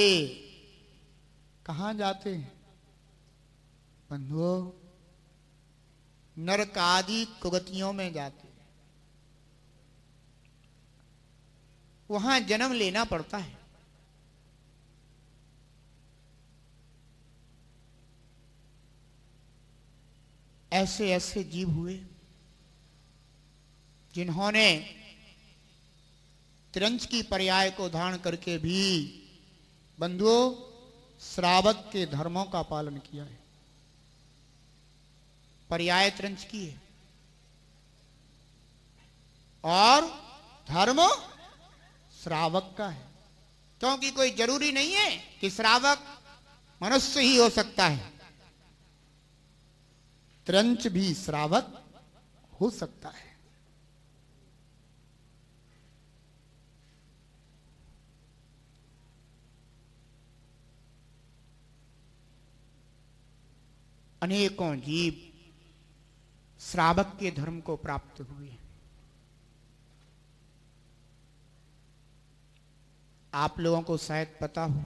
कहां जाते हैं बंधुओं? नरक आदि कुगतियों में जाते हैं, वहां जन्म लेना पड़ता है। ऐसे ऐसे जीव हुए जिन्होंने त्रिंच की पर्याय को धारण करके भी बंधुओं श्रावक के धर्मों का पालन किया है। पर्याय त्रिंच की है और धर्म श्रावक का है, क्योंकि कोई जरूरी नहीं है कि श्रावक मनुष्य ही हो सकता है, त्रिंच भी श्रावक हो सकता है। अनेकों जीव श्रावक के धर्म को प्राप्त हुए। आप लोगों को शायद पता हो,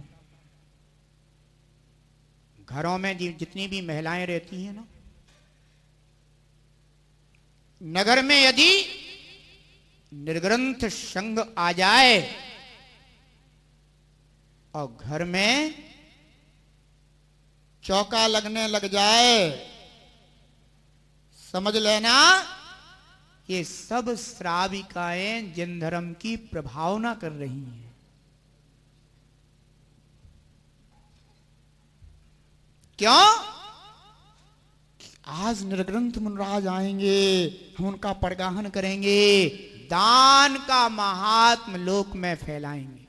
घरों में जितनी भी महिलाएं रहती हैं ना, नगर में यदि निर्ग्रंथ संघ आ जाए और घर में चौका लगने लग जाए, समझ लेना ये सब श्राविकाएं जिन धर्म की प्रभावना कर रही हैं। क्यों? आज निर्ग्रंथ मुनराज आएंगे, हम उनका पड़गाहन करेंगे, दान का महात्म लोक में फैलाएंगे।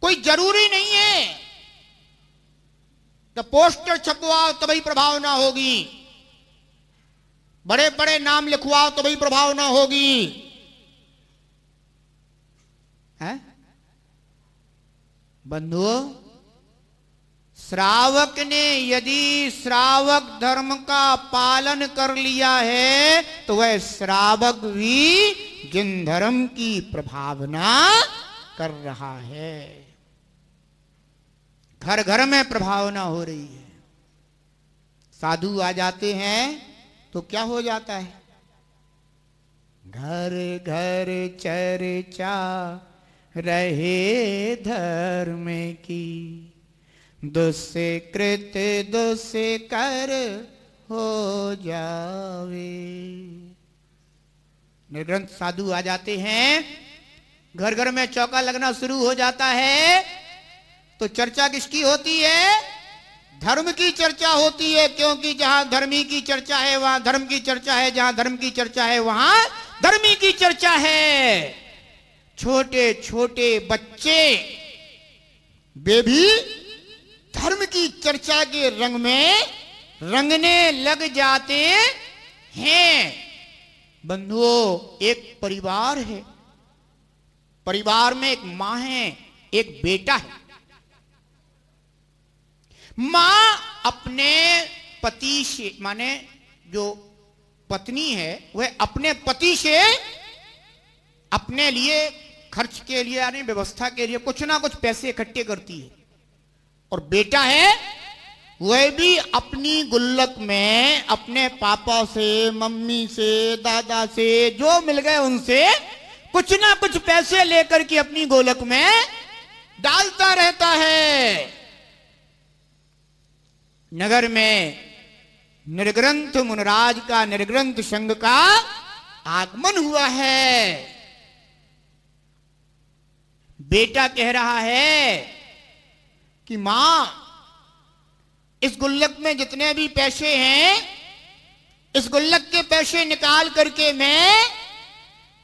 कोई जरूरी नहीं है तो पोस्टर छपवाओ तभी प्रभावना होगी, बड़े बड़े नाम लिखवाओ तभी प्रभावना होगी, है बंधुओं? श्रावक ने यदि श्रावक धर्म का पालन कर लिया है तो वह श्रावक भी जिन धर्म की प्रभावना कर रहा है। घर घर में प्रभावना हो रही है। साधु आ जाते हैं तो क्या हो जाता है? घर घर चर्चा रहे धर्म की, दुष्कृत दुष्कर हो जावे। निर्ग्रंथ साधु आ जाते हैं, घर घर में चौका लगना शुरू हो जाता है। तो चर्चा किसकी होती है? धर्म की चर्चा होती है, क्योंकि जहां धर्मी की चर्चा है वहां धर्म की चर्चा है, जहां धर्म की चर्चा है वहां धर्मी की चर्चा है। छोटे छोटे बच्चे वे भी धर्म की चर्चा के रंग में रंगने लग जाते हैं। बंधुओं, एक परिवार है, परिवार में एक मां है, एक बेटा है। मां अपने पति से, माने जो पत्नी है वह अपने पति से अपने लिए खर्च के लिए यानी व्यवस्था के लिए कुछ ना कुछ पैसे इकट्ठे करती है। और बेटा है वह भी अपनी गुल्लक में अपने पापा से, मम्मी से, दादा से जो मिल गए उनसे कुछ ना कुछ पैसे लेकर के अपनी गोलक में डालता रहता है। नगर में निर्ग्रंथ मुनिराज का, निर्ग्रंथ संघ का आगमन हुआ है। बेटा कह रहा है कि मां, इस गुल्लक में जितने भी पैसे हैं, इस गुल्लक के पैसे निकाल करके मैं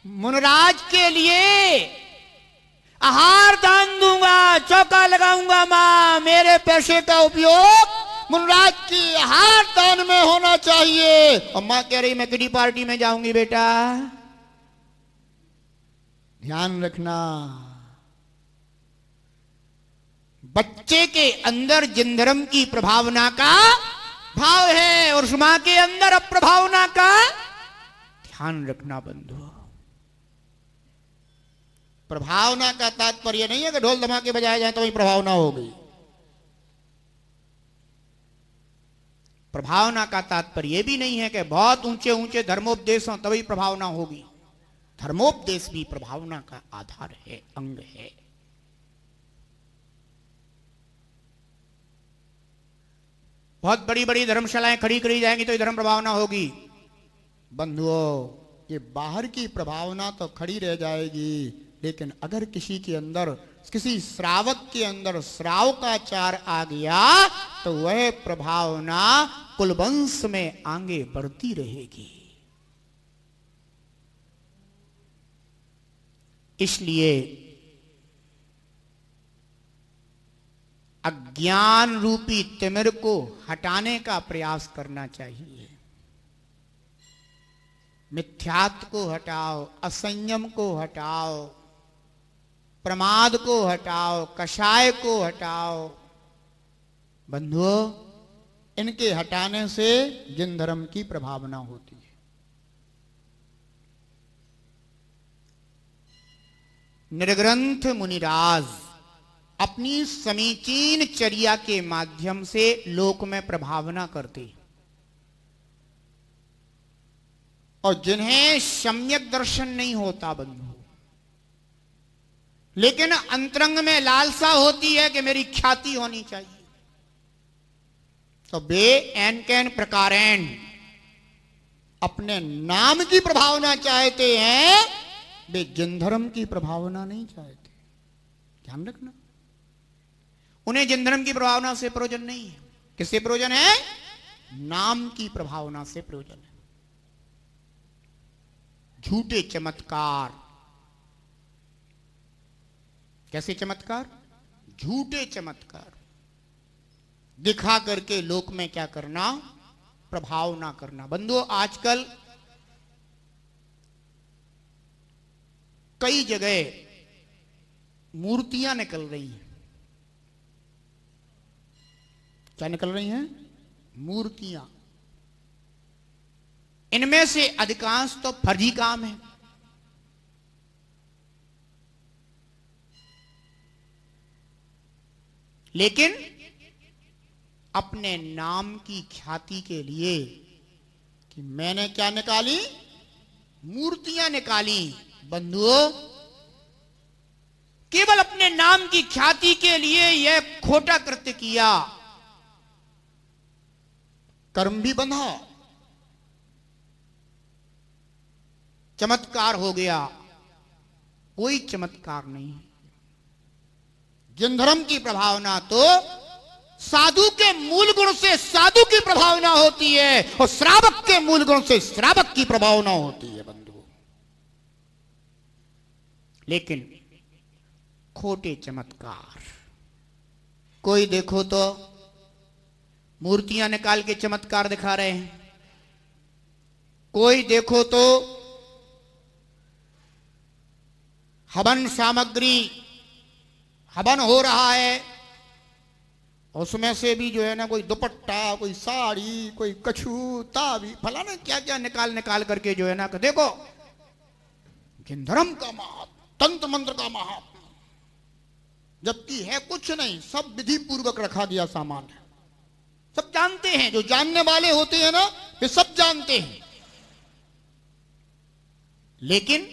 मुनिराज के लिए आहार दान दूंगा, चौका लगाऊंगा। मां, मेरे पैसे का उपयोग मुनिराज की आहार दान में होना चाहिए। और मां कह रही मैं किटी पार्टी में जाऊंगी। बेटा ध्यान रखना, बच्चे के अंदर जिन धर्म की प्रभावना का भाव है और उस मां के अंदर अप्रभावना का ध्यान रखना। बंधु, प्रभावना का तात्पर्य नहीं है कि ढोल धमाके बजाए जाए तो वही प्रभावना होगी। प्रभावना का तात्पर्य यह भी नहीं है कि बहुत ऊंचे ऊंचे धर्मोपदेश हो तभी प्रभावना होगी। धर्मोपदेश भी प्रभावना का आधार है, अंग है। बहुत बड़ी बड़ी धर्मशालाएं खड़ी करी जाएंगी तो धर्म प्रभावना होगी। बंधुओं, ये बाहर की प्रभावना तो खड़ी रह जाएगी, लेकिन अगर किसी के अंदर, किसी श्रावक के अंदर श्राव का चार आ गया तो वह प्रभावना कुलवंश में आगे बढ़ती रहेगी। इसलिए अज्ञान रूपी तिमिर को हटाने का प्रयास करना चाहिए। मिथ्यात्व को हटाओ, असंयम को हटाओ, प्रमाद को हटाओ, कषाय को हटाओ। बंधुओं, इनके हटाने से जिन धर्म की प्रभावना होती है। निर्ग्रंथ मुनिराज अपनी समीचीन चर्या के माध्यम से लोक में प्रभावना करते और जिन्हें सम्यक दर्शन नहीं होता बंधु, लेकिन अंतरंग में लालसा होती है कि मेरी ख्याति होनी चाहिए, तो वे एन कैन प्रकारेण अपने नाम की प्रभावना चाहते हैं, वे जिन धर्म की प्रभावना नहीं चाहते। ध्यान रखना, उन्हें जिन धर्म की प्रभावना से प्रयोजन नहीं है। किससे प्रयोजन है? नाम की प्रभावना से प्रयोजन है। झूठे चमत्कार, कैसे चमत्कार? झूठे चमत्कार दिखा करके लोक में क्या करना? प्रभावना करना। बंधुओं, आजकल कई जगह मूर्तियां निकल रही हैं। क्या निकल रही हैं? मूर्तियां। इनमें से अधिकांश तो फर्जी काम है। लेकिन अपने नाम की ख्याति के लिए कि मैंने क्या निकाली, मूर्तियां निकाली। बंधुओं, केवल अपने नाम की ख्याति के लिए यह खोटा कृत्य किया, कर्म भी बंधा, चमत्कार हो गया। कोई चमत्कार नहीं। जिन धर्म की प्रभावना तो साधु के मूल गुण से साधु की प्रभावना होती है और श्रावक के मूल गुण से श्रावक की प्रभावना होती है बंधु। लेकिन खोटे चमत्कार, कोई देखो तो मूर्तियां निकाल के चमत्कार दिखा रहे हैं, कोई देखो तो हवन सामग्री, हवन हो रहा है, उसमें से भी जो है ना कोई दुपट्टा, कोई साड़ी, कोई कछू, ताबी, फलाना क्या क्या निकाल निकाल करके जो है ना देखो जिन धर्म का महात्मा, तंत्र मंत्र का महात्मा, जबकि है कुछ नहीं, सब विधि पूर्वक रखा गया सामान है। सब जानते हैं, जो जानने वाले होते हैं ना वे सब जानते हैं। लेकिन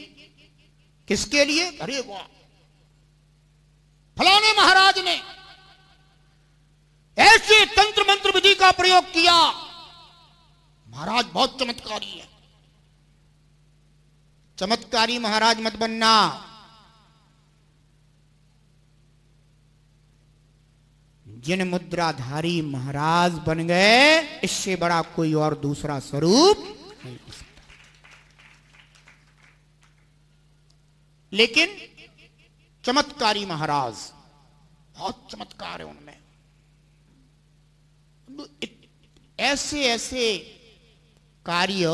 किसके लिए? अरे वाह, फलाने महाराज ने ऐसे तंत्र मंत्र विधि का प्रयोग किया, महाराज बहुत चमत्कारी है। चमत्कारी महाराज मत बनना। जिन मुद्राधारी महाराज बन गए, इससे बड़ा कोई और दूसरा स्वरूप नहीं हो सकता। लेकिन चमत्कारी महाराज, बहुत चमत्कार है उनमें। ऐसे ऐसे कार्य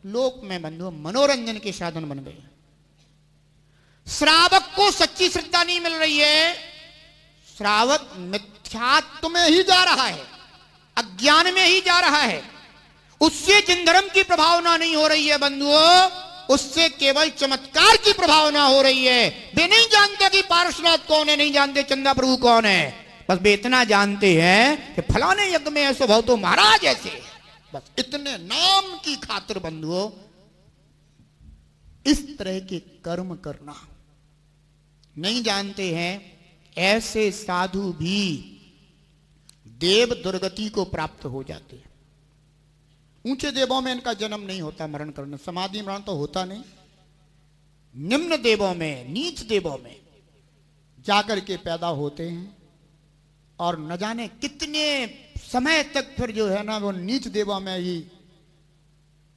लोक में बंधु मनोरंजन के साधन बन गए। श्रावक को सच्ची श्रद्धा नहीं मिल रही है, श्रावक मिथ्यात्व में ही जा रहा है, अज्ञान में ही जा रहा है। उससे जिन धर्म की प्रभावना नहीं हो रही है बंधुओं, उससे केवल चमत्कार की प्रभावना हो रही है। वे नहीं जानते कि पार्श्वनाथ कौन है, नहीं जानते चंदा प्रभु कौन है, बस वे इतना जानते हैं कि फलाने यज्ञ में ऐसे भाव तो महाराज ऐसे है। बस इतने नाम की खातिर बंधुओं इस तरह के कर्म करना नहीं जानते हैं। ऐसे साधु भी देव दुर्गति को प्राप्त हो जाते हैं। ऊंचे देवों में इनका जन्म नहीं होता, मरण करने, समाधि मरण तो होता नहीं। निम्न देवों में, नीच देवों में जाकर के पैदा होते हैं और न जाने कितने समय तक फिर जो है ना वो नीच देवों में ही,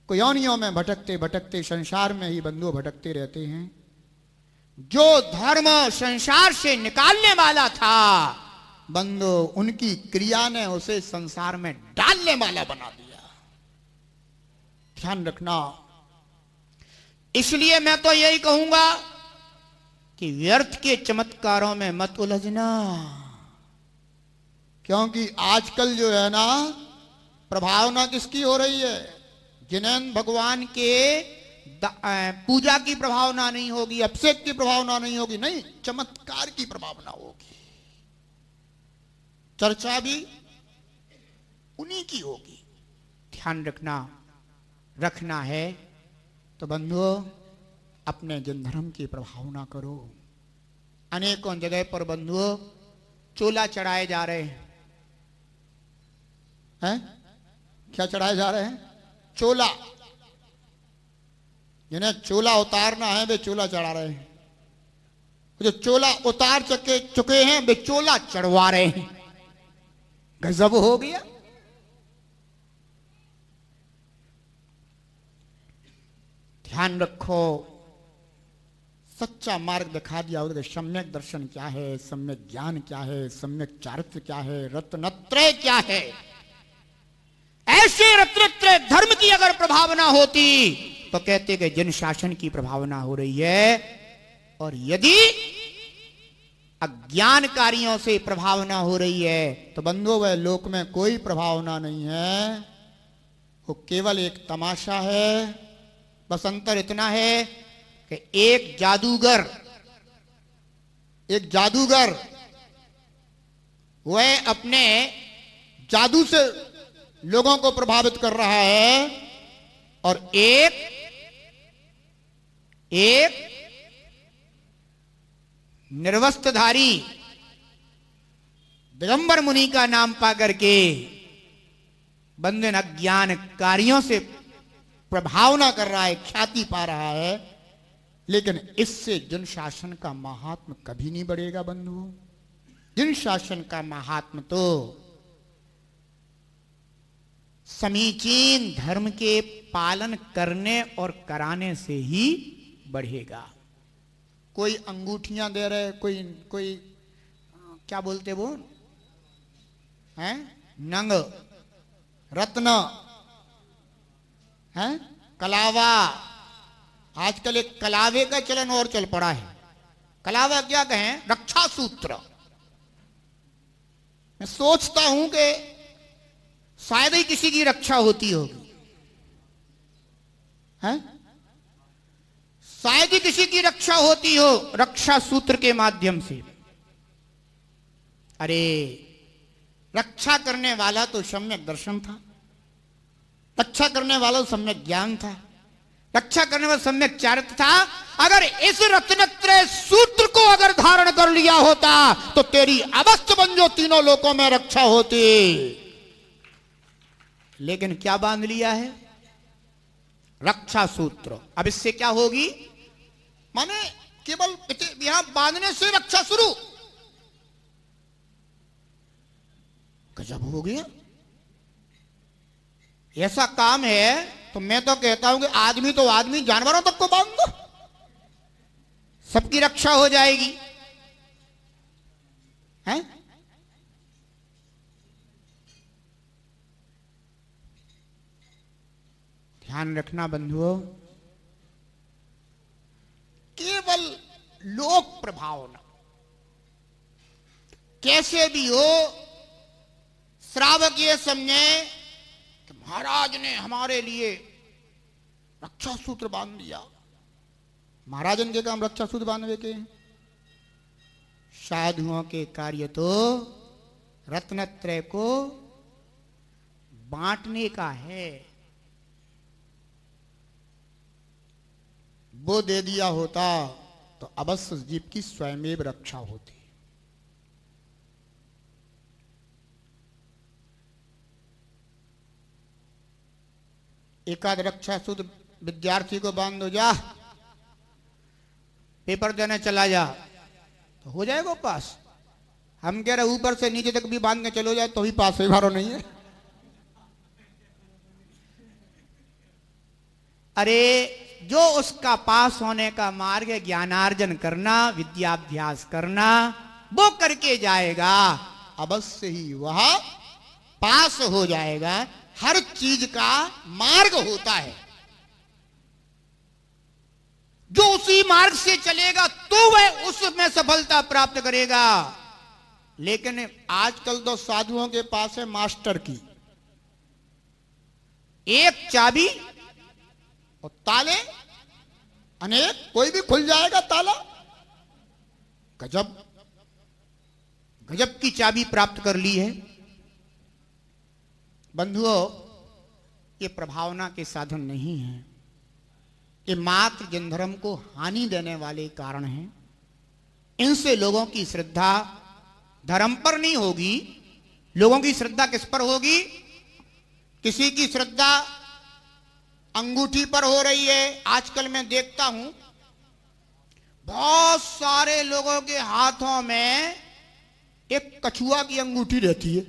योनियों में भटकते भटकते संसार में ही बंधु भटकते रहते हैं। जो धर्म संसार से निकालने वाला था बंधु, उनकी क्रिया ने उसे संसार में डालने वाला बना दिया। ध्यान रखना। इसलिए मैं तो यही कहूंगा कि व्यर्थ के चमत्कारों में मत उलझना, क्योंकि आजकल जो है ना प्रभावना किसकी हो रही है? जिनेंद्र भगवान के पूजा की प्रभावना नहीं होगी, अभिषेक की प्रभावना नहीं होगी, नहीं, चमत्कार की प्रभावना होगी। चर्चा भी उन्हीं की होगी। ध्यान रखना है तो बंधुओं अपने जन धर्म की प्रभावना करो। अनेकों जगह पर बंधुओं चोला चढ़ाए जा रहे हैं। क्या चढ़ाए जा रहे हैं? चोला। जिन्हें चोला उतारना है वे चोला चढ़ा रहे हैं, जो चोला उतार चुके हैं वे चोला चढ़वा रहे हैं। गजब हो गया। ध्यान रखो, सच्चा मार्ग दिखा दिया उधर। सम्यक दर्शन क्या है, सम्यक ज्ञान क्या है, सम्यक चारित्र क्या है, रत्नत्रय क्या है। ऐसे रत्नत्रय धर्म की अगर प्रभावना होती तो कहते कि जन शासन की प्रभावना हो रही है, और यदि अज्ञानकारियों से प्रभावना हो रही है तो बंधुओं वह लोक में कोई प्रभावना नहीं है, वो केवल एक तमाशा है। बस अंतर इतना है कि एक जादूगर वह अपने जादू से लोगों को प्रभावित कर रहा है और एक निर्वस्त्रधारी दिगंबर मुनि का नाम पा करके बंधन अज्ञान कार्यों से प्रभावना कर रहा है, ख्याति पा रहा है, लेकिन इससे जन शासन का महात्म कभी नहीं बढ़ेगा बंधुओं। जन शासन का महात्म तो समीचीन धर्म के पालन करने और कराने से ही बढ़ेगा। कोई अंगूठियां दे रहे, कोई क्या बोलते वो हैं, नंग, रत्न, हैं, कलावा। आजकल एक कलावे का चलन और चल पड़ा है। कलावा क्या कहें, रक्षा सूत्र। मैं सोचता हूं कि शायद ही किसी की रक्षा होती होगी, हैं? शायद ही किसी की रक्षा होती हो रक्षा सूत्र के माध्यम से। अरे रक्षा करने वाला तो सम्यक दर्शन था, रक्षा करने वाला सम्यक ज्ञान था, रक्षा करने वाला सम्यक चारित्र था। अगर इस रत्नत्रय सूत्र को अगर धारण कर लिया होता तो तेरी अवस्था बन जो तीनों लोकों में रक्षा होती। लेकिन क्या बांध लिया है, रक्षा सूत्र। अब इससे क्या होगी, माने केवल यहां बांधने से रक्षा शुरू। गजब हो गया। ऐसा काम है तो मैं तो कहता हूं कि आदमी तो आदमी, जानवरों तक को बांध दो, सबकी रक्षा हो जाएगी, हैं? ध्यान रखना बंधुओं, केवल लोक प्रभावना कैसे भी हो, श्रावक ये समझे कि महाराज ने हमारे लिए रक्षा सूत्र बांध दिया। महाराजन के काम रक्षा सूत्र बांधने के हैं। साधुओं के कार्य तो रत्नत्रय को बांटने का है। वो दे दिया होता तो अवश्य जीव की स्वयमेव रक्षा होती। एकाद रक्षा सूत्र विद्यार्थी को बांध दो, जा पेपर देने चला जा, तो हो जाएगा पास। हम कह रहे ऊपर से नीचे तक भी बांध के चलो जाए तो भी पास व्यवहार नहीं है। अरे जो उसका पास होने का मार्ग है, ज्ञानार्जन करना, विद्याभ्यास करना, वो करके जाएगा, अवश्य ही वह पास हो जाएगा। हर चीज का मार्ग होता है, जो उसी मार्ग से चलेगा तो वह उसमें सफलता प्राप्त करेगा। लेकिन आजकल तो साधुओं के पास है मास्टर की एक चाबी और ताले अनेक, कोई भी खुल जाएगा ताला। गजब गजब की चाबी प्राप्त कर ली है। बंधुओं, ये प्रभावना के साधन नहीं है, ये मात्र जन धर्म को हानि देने वाले कारण हैं। इनसे लोगों की श्रद्धा धर्म पर नहीं होगी। लोगों की श्रद्धा किस पर होगी? किसी की श्रद्धा अंगूठी पर हो रही है। आजकल मैं देखता हूं बहुत सारे लोगों के हाथों में एक कछुआ की अंगूठी रहती है।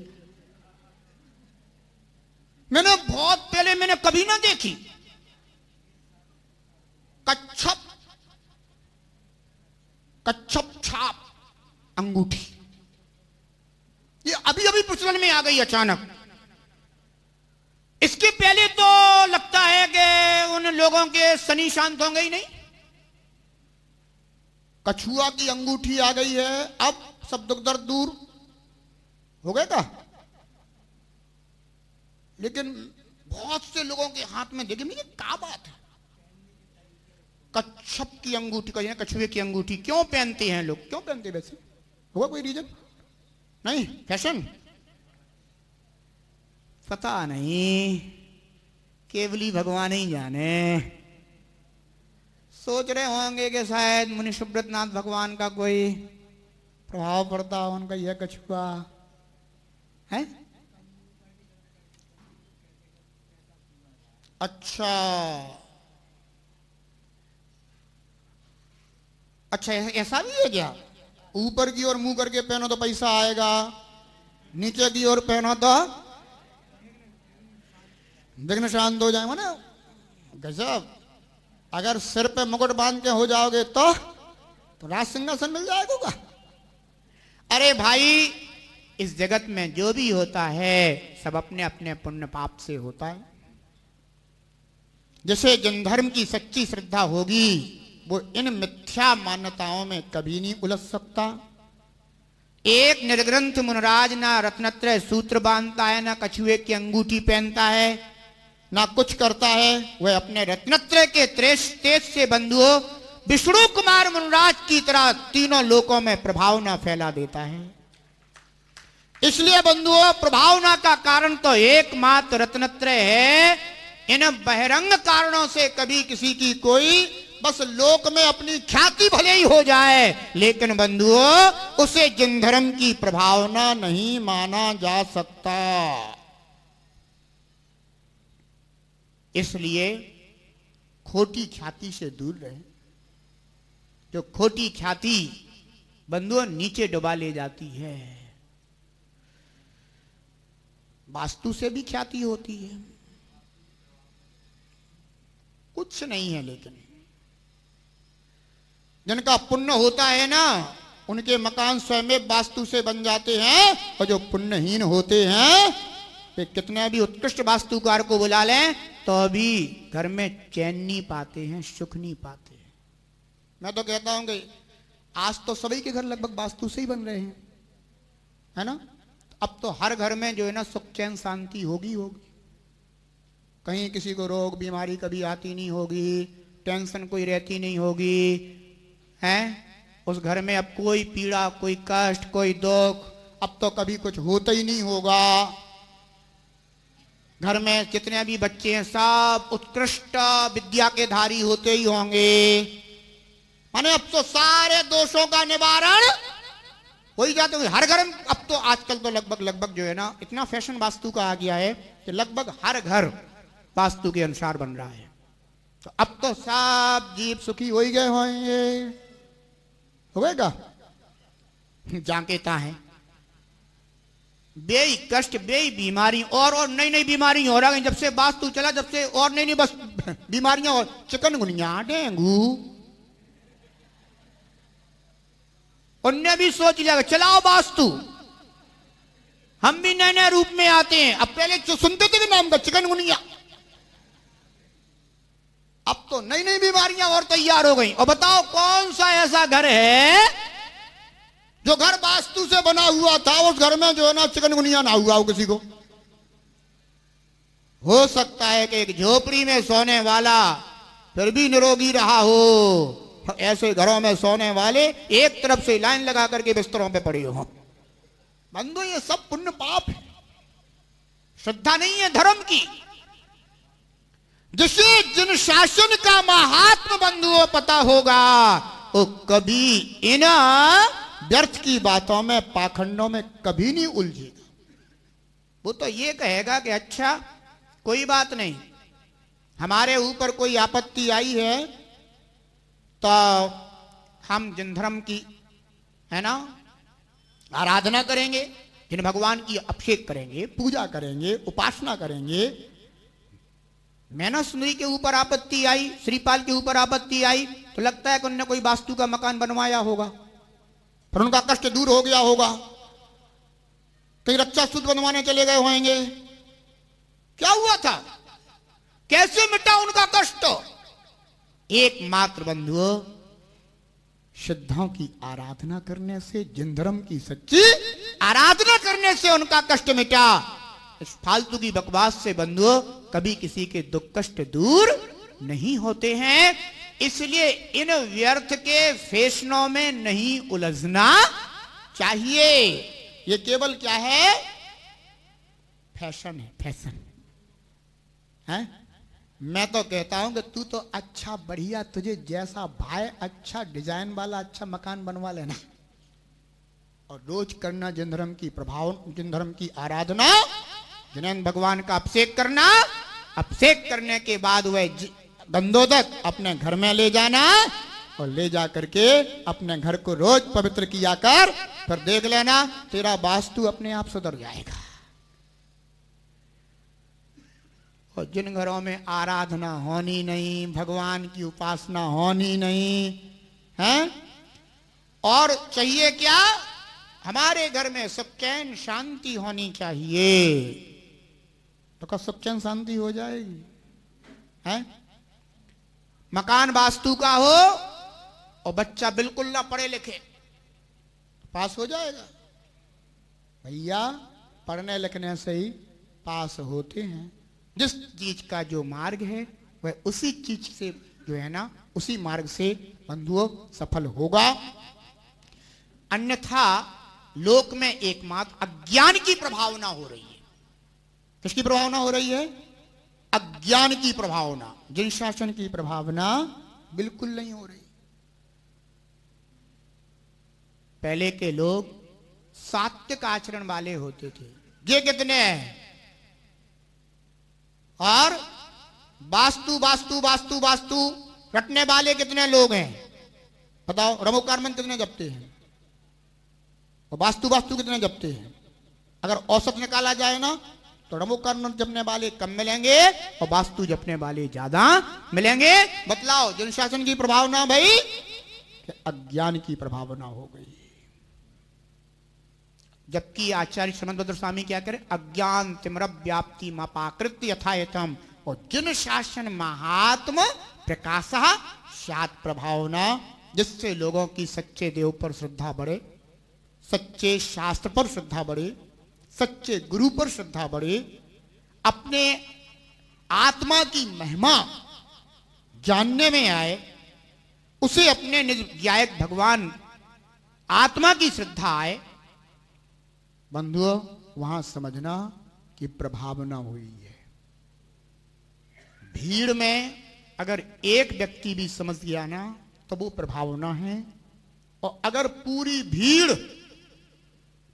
मैंने बहुत पहले मैंने कभी ना देखी। कच्छप छाप अंगूठी, ये अभी अभी प्रचलन में आ गई अचानक। इसके पहले तो लगता है कि उन लोगों के शनि शांत होंगे ही नहीं। कछुआ की अंगूठी आ गई है, अब सब दुख दर्द दूर हो गए का। लेकिन बहुत से लोगों के हाथ में देखे, मुझे क्या बात है, कच्छप की अंगूठी, कछुए की अंगूठी क्यों पहनते हैं लोग? क्यों पहनते वैसे? होगा कोई रीजन? नहीं फैशन, पता नहीं, केवली भगवान ही जाने। सोच रहे होंगे कि शायद मुनि सुब्रतनाथ भगवान का कोई प्रभाव पड़ता हो उनका यह कछुआ है। अच्छा अच्छा, ऐसा भी है क्या? ऊपर की ओर मुंह करके पहनो तो पैसा आएगा, नीचे की ओर पहनो तो विघ्न शांत हो जाएगा ना। गजब। अगर सिर पे मुकुट बांध के हो जाओगे तो राज सिंहासन मिल जाएगा। अरे भाई, इस जगत में जो भी होता है सब अपने अपने पुण्य पाप से होता है। जैसे जन धर्म की सच्ची श्रद्धा होगी वो इन मिथ्या मान्यताओं में कभी नहीं उलझ सकता। एक निर्ग्रंथ मुनराज ना रत्नत्रय सूत्र बांधता है, ना कछुए की अंगूठी पहनता है, ना कुछ करता है। वह अपने रत्नत्रय के तेज से बंधुओं विष्णु कुमार मुनराज की तरह तीनों लोकों में प्रभावना फैला देता है। इसलिए बंधुओं, प्रभावना का कारण तो एकमात्र रत्नत्रय है। इन बहिरंग कारणों से कभी किसी की कोई बस लोक में अपनी ख्याति भले ही हो जाए, लेकिन बंधुओं उसे जिन धर्म की प्रभावना नहीं माना जा सकता। इसलिए खोटी ख्याति से दूर रहे। जो खोटी ख्याति बंधुओं नीचे डुबा ले जाती है। वास्तु से भी ख्याति होती है, कुछ नहीं है, लेकिन जिनका पुण्य होता है ना उनके मकान स्वयं वास्तु से बन जाते हैं, और जो पुण्यहीन होते हैं वे कितने भी उत्कृष्ट वास्तुकार को बुला लें तो भी घर में चैन नहीं पाते हैं, सुख नहीं पाते हैं। मैं तो कहता हूं कि आज तो सभी के घर लगभग वास्तु से ही बन रहे हैं, है ना। अब तो हर घर में जो है ना सुख चैन शांति होगी। कहीं किसी को रोग बीमारी कभी आती नहीं होगी, टेंशन कोई रहती नहीं होगी, हैं। उस घर में अब कोई पीड़ा, कोई कष्ट, कोई दुख अब तो कभी कुछ होता ही नहीं होगा। घर में जितने भी बच्चे हैं सब उत्कृष्ट विद्या के धारी होते ही होंगे। माने अब तो सारे दोषों का निवारण हो ही जाते। हर घर में अब तो आजकल तो लगभग जो है ना इतना फैशन वास्तु का आ गया है कि लगभग हर घर वास्तु के अनुसार बन रहा है। तो अब तो सब जीव सुखी हो ही गए होंगे, होगा जाकेता है। बेई कष्ट, बेई बीमारी और नई नई बीमारी हो रहा है। जब से वास्तु चला जब से और नई नई बस बीमारियां, और चिकनगुनिया, डेंगू, उनने भी सोच लिया चलाओ वास्तु, हम भी नए नए रूप में आते हैं। अब पहले जो सुनते थे नाम का चिकनगुनिया, अब तो नई नई बीमारियां और तैयार हो गई। और बताओ कौन सा ऐसा घर है जो घर वास्तु से बना हुआ था उस घर में जो है ना चिकनगुनिया ना हुआ हो किसी को। हो सकता है कि एक झोपड़ी में सोने वाला फिर भी निरोगी रहा हो। ऐसे घरों में सोने वाले एक तरफ से लाइन लगा करके बिस्तरों पे पड़े हो। बंधु ये सब पुण्य पाप है, श्रद्धा नहीं है धर्म की। जिसे जिन शासन का महात्म बंधुओं पता होगा वो कभी इन व्यर्थ की बातों में, पाखंडों में कभी नहीं उलझेगा। वो तो ये कहेगा कि अच्छा कोई बात नहीं, हमारे ऊपर कोई आपत्ति आई है तो हम जिन धर्म की है ना आराधना करेंगे, जिन भगवान की अभिषेक करेंगे, पूजा करेंगे, उपासना करेंगे। मैना सुंदरी के ऊपर आपत्ति आई, श्रीपाल के ऊपर आपत्ति आई तो लगता है कि उन्होंने कोई वास्तु का मकान बनवाया होगा, फिर उनका कष्ट दूर हो गया होगा, कहीं रक्षा सूत्र बनवाने चले गए होंगे। क्या हुआ था, कैसे मिटा उनका कष्ट? एकमात्र बंधुओं सिद्धाओं की आराधना करने से, जिन धर्म की सच्ची आराधना करने से उनका कष्ट मिटा। इस फालतू की बकवास से बंधुओं कभी किसी के दुख कष्ट दूर नहीं होते हैं। इसलिए इन व्यर्थ के फैशनों में नहीं उलझना चाहिए। ये केवल क्या है? फैशन है, फैशन है। मैं तो कहता हूं कि तू तो अच्छा बढ़िया, तुझे जैसा भाई अच्छा डिजाइन वाला अच्छा मकान बनवा लेना और रोज करना जिन धर्म की प्रभाव, जिन धर्म की आराधना, जिनेन्द्र भगवान का अभिषेक करना। अभिषेक करने के बाद वह गंधोदक अपने घर में ले जाना और ले जा करके अपने घर को रोज पवित्र किया कर, फिर देख लेना तेरा वास्तु अपने आप सुधर जाएगा। और जिन घरों में आराधना होनी नहीं, भगवान की उपासना होनी नहीं है, और चाहिए क्या? हमारे घर में सुख चैन शांति होनी चाहिए, तो क्या सुख चैन शांति हो जाएगी? है मकान वास्तु का हो और बच्चा बिल्कुल ना पढ़े लिखे, पास हो जाएगा? भैया पढ़ने लिखने से ही पास होते हैं। जिस चीज का जो मार्ग है वह उसी चीज से जो है ना, उसी मार्ग से बंधुओं सफल होगा। अन्यथा लोक में एकमात्र अज्ञान की प्रभावना हो रही है। किसकी प्रभावना हो रही है? अज्ञान की प्रभावना, जिन शासन की प्रभावना बिल्कुल नहीं हो रही। पहले के लोग सात्विक आचरण वाले होते थे, ये कितने हैं? और वास्तु वास्तु वास्तु वास्तु रटने वाले कितने लोग हैं? बताओ, रमोकार मंत्र कितने जपते हैं और वास्तु वास्तु कितने जपते हैं? अगर औसत निकाला जाए ना तो रमोकार मंत्र जपने वाले कम मिलेंगे और वास्तु जपने वाले ज्यादा मिलेंगे। बतलाओ, जिन शासन की प्रभावना भाई कि अज्ञान की प्रभावना हो गई। जबकि आचार्य समन्वय स्वामी क्या करे? अज्ञान तिम्र व्याप्ति मापाकृत यथायतम, और जिन शासन महात्म प्रकाश सात प्रभावना, जिससे लोगों की सच्चे देव पर श्रद्धा बढ़े, सच्चे शास्त्र पर श्रद्धा बढ़े, सच्चे गुरु पर श्रद्धा बढ़े, अपने आत्मा की महिमा जानने में आए, उसे अपने निज गायक भगवान आत्मा की श्रद्धा आए। बंधुओं, वहां समझना कि प्रभावना हुई है। भीड़ में अगर एक व्यक्ति भी समझ गया ना तो वो प्रभावना है, और अगर पूरी भीड़,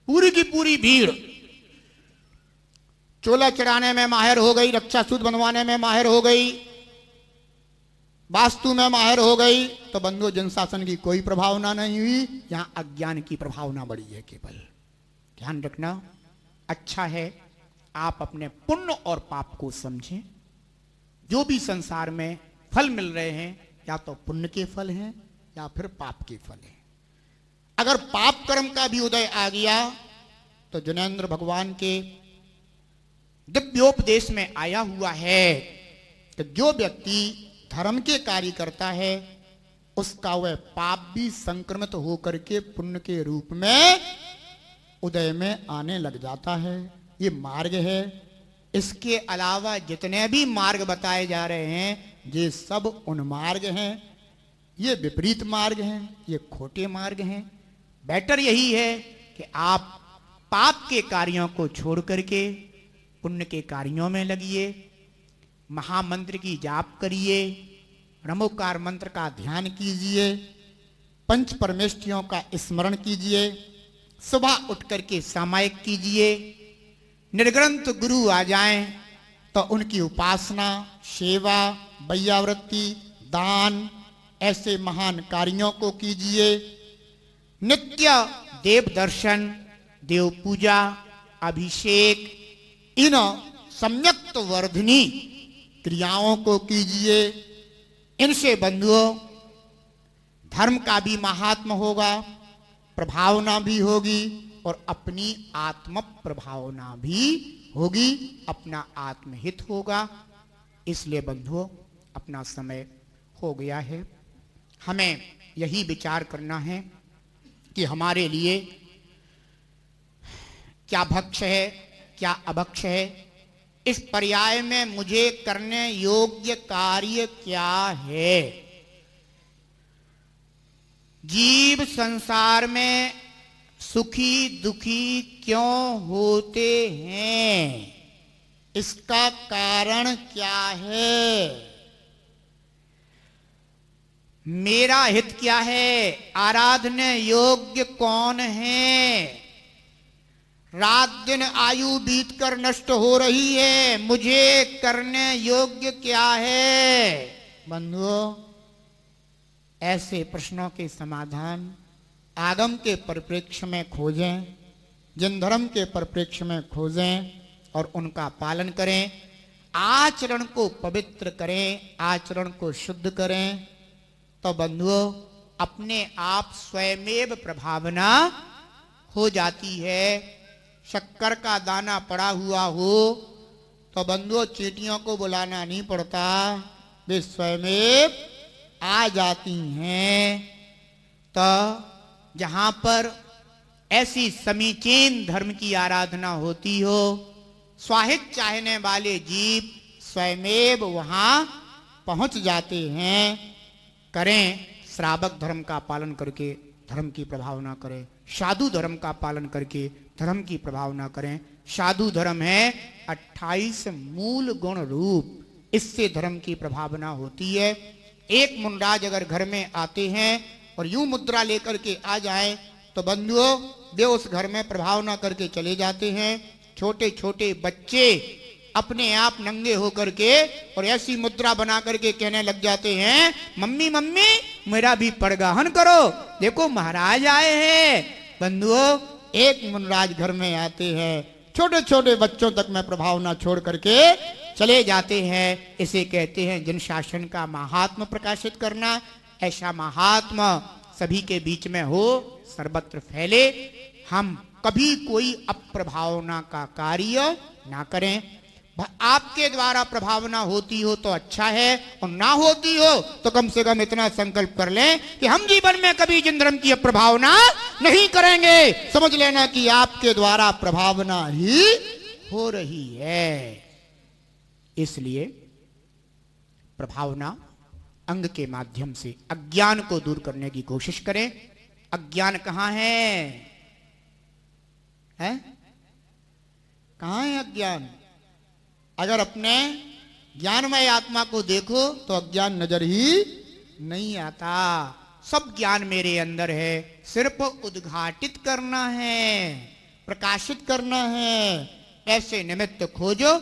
पूरी की पूरी भीड़ चोला चढ़ाने में माहिर हो गई, रक्षा सूत्र बनवाने में माहिर हो गई, वास्तु में माहिर हो गई, तो बंधुओं जन शासन की कोई प्रभावना नहीं हुई। यहां अज्ञान की प्रभावना बढ़ी है केवल। ध्यान रखना, अच्छा है आप अपने पुण्य और पाप को समझें। जो भी संसार में फल मिल रहे हैं, या तो पुण्य के फल हैं या फिर पाप के फल हैं। अगर पाप कर्म का भी उदय आ गया तो जिनेन्द्र भगवान के दिव्योपदेश में आया हुआ है कि जो व्यक्ति धर्म के कार्य करता है उसका वह पाप भी संक्रमित होकर के पुण्य के रूप में उदय में आने लग जाता है। ये मार्ग है। इसके अलावा जितने भी मार्ग बताए जा रहे हैं ये सब उन्मार्ग हैं, ये विपरीत मार्ग हैं, ये खोटे मार्ग हैं। बेटर यही है कि आप पाप के कार्यों को छोड़ करके पुण्य के कार्यों में लगिए, महामंत्र की जाप करिए, रमोकार मंत्र का ध्यान कीजिए, पंच परमेष्ठियों का स्मरण कीजिए, सुबह उठ करके सामायिक कीजिए। निर्ग्रंथ गुरु आ जाएं तो उनकी उपासना, सेवा, वैयावृत्ति, दान, ऐसे महान कार्यों को कीजिए। नित्य देव दर्शन, देव पूजा, अभिषेक, इन सम्यक्त वर्धनी क्रियाओं को कीजिए। इनसे बंधुओं धर्म का भी महात्म होगा, प्रभावना भी होगी और अपनी आत्म प्रभावना भी होगी, अपना आत्महित होगा। इसलिए बंधुओं अपना समय हो गया है, हमें यही विचार करना है कि हमारे लिए क्या भक्ष है, क्या अभक्ष है, इस पर्याय में मुझे करने योग्य कार्य क्या है। जीव संसार में सुखी दुखी क्यों होते हैं, इसका कारण क्या है, मेरा हित क्या है, आराधने योग्य कौन है, रात दिन आयु बीतकर नष्ट हो रही है, मुझे करने योग्य क्या है। बंधुओं, ऐसे प्रश्नों के समाधान आगम के परिप्रेक्ष्य में खोजें, जिन धर्म के परिप्रेक्ष्य में खोजें और उनका पालन करें, आचरण को पवित्र करें, आचरण को शुद्ध करें, तो बंधुओं अपने आप स्वयमेव प्रभावना हो जाती है। शक्कर का दाना पड़ा हुआ हो तो बंधुओं चींटियों को बुलाना नहीं पड़ता, वे स्वयमेव आ जाती हैं। तो जहां पर ऐसी समीचीन धर्म की आराधना होती हो, स्वाहित चाहने वाले जीव स्वयमेव वहां पहुंच जाते हैं। करें, श्रावक धर्म का पालन करके धर्म की प्रभावना करें, साधु धर्म का पालन करके धर्म की प्रभावना करें। साधु धर्म है 28 मूल गुण रूप, इससे धर्म की प्रभावना होती है। एक मुंडराज अगर घर में आते हैं और यूं मुद्रा लेकर के आ जाएं तो बंधुओं वे उस घर में प्रभावना करके चले जाते हैं। छोटे छोटे बच्चे अपने आप नंगे होकर के और ऐसी मुद्रा बना करके कहने लग जाते हैं, मम्मी मम्मी मेरा भी परगाहन करो, देखो महाराज आए हैं। बंधुओं एक मुनराज घर में आते हैं, छोटे छोटे बच्चों तक में प्रभावना छोड़ करके चले जाते हैं। इसे कहते हैं जन शासन का महात्म प्रकाशित करना। ऐसा महात्मा सभी के बीच में हो, सर्वत्र फैले। हम कभी कोई अप्रभावना का कार्य ना करें। आपके द्वारा प्रभावना होती हो तो अच्छा है, और ना होती हो तो कम से कम इतना संकल्प कर लें कि हम जीवन में कभी जिन धर्म की प्रभावना नहीं करेंगे। समझ लेना कि आपके द्वारा प्रभावना ही हो रही है। इसलिए प्रभावना अंग के माध्यम से अज्ञान को दूर करने की कोशिश करें। अज्ञान कहां है? कहां है अज्ञान? अगर अपने ज्ञानमय आत्मा को देखो तो अज्ञान नजर ही नहीं आता। सब ज्ञान मेरे अंदर है, सिर्फ उद्घाटित करना है, प्रकाशित करना है। ऐसे निमित्त खोजो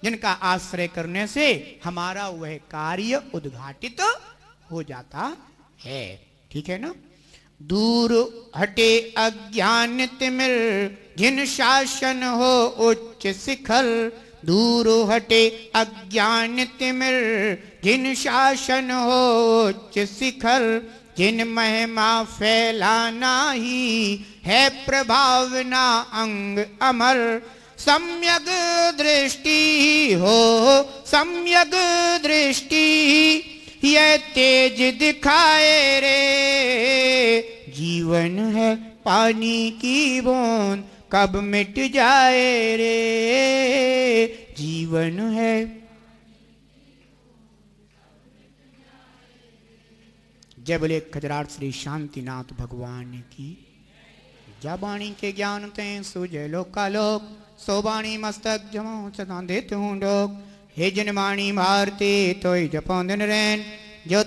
जिनका आश्रय करने से हमारा वह कार्य उद्घाटित हो जाता है। ठीक है ना? दूर हटे अज्ञान तिमिर, जिन शासन हो उच्च शिखर। दूर हटे अज्ञान तिमिर, जिन शासन हो उच्च शिखर। जिन महिमा फैलाना ही है प्रभावना अंग अमर। सम्यक दृष्टि हो सम्यक दृष्टि, यह तेज दिखाए रे। जीवन है पानी की बूंद, कब मिट जाए रे। जीवन है जय बोले खजराट श्री शांतिनाथ भगवान की। जबाणी के ज्ञान ते सुजय लोकालोक, सोबाणी मस्तक जमो सदा देत हूँ डोक। हे जिन वाणी भारती तो जपो दिन रैन, जो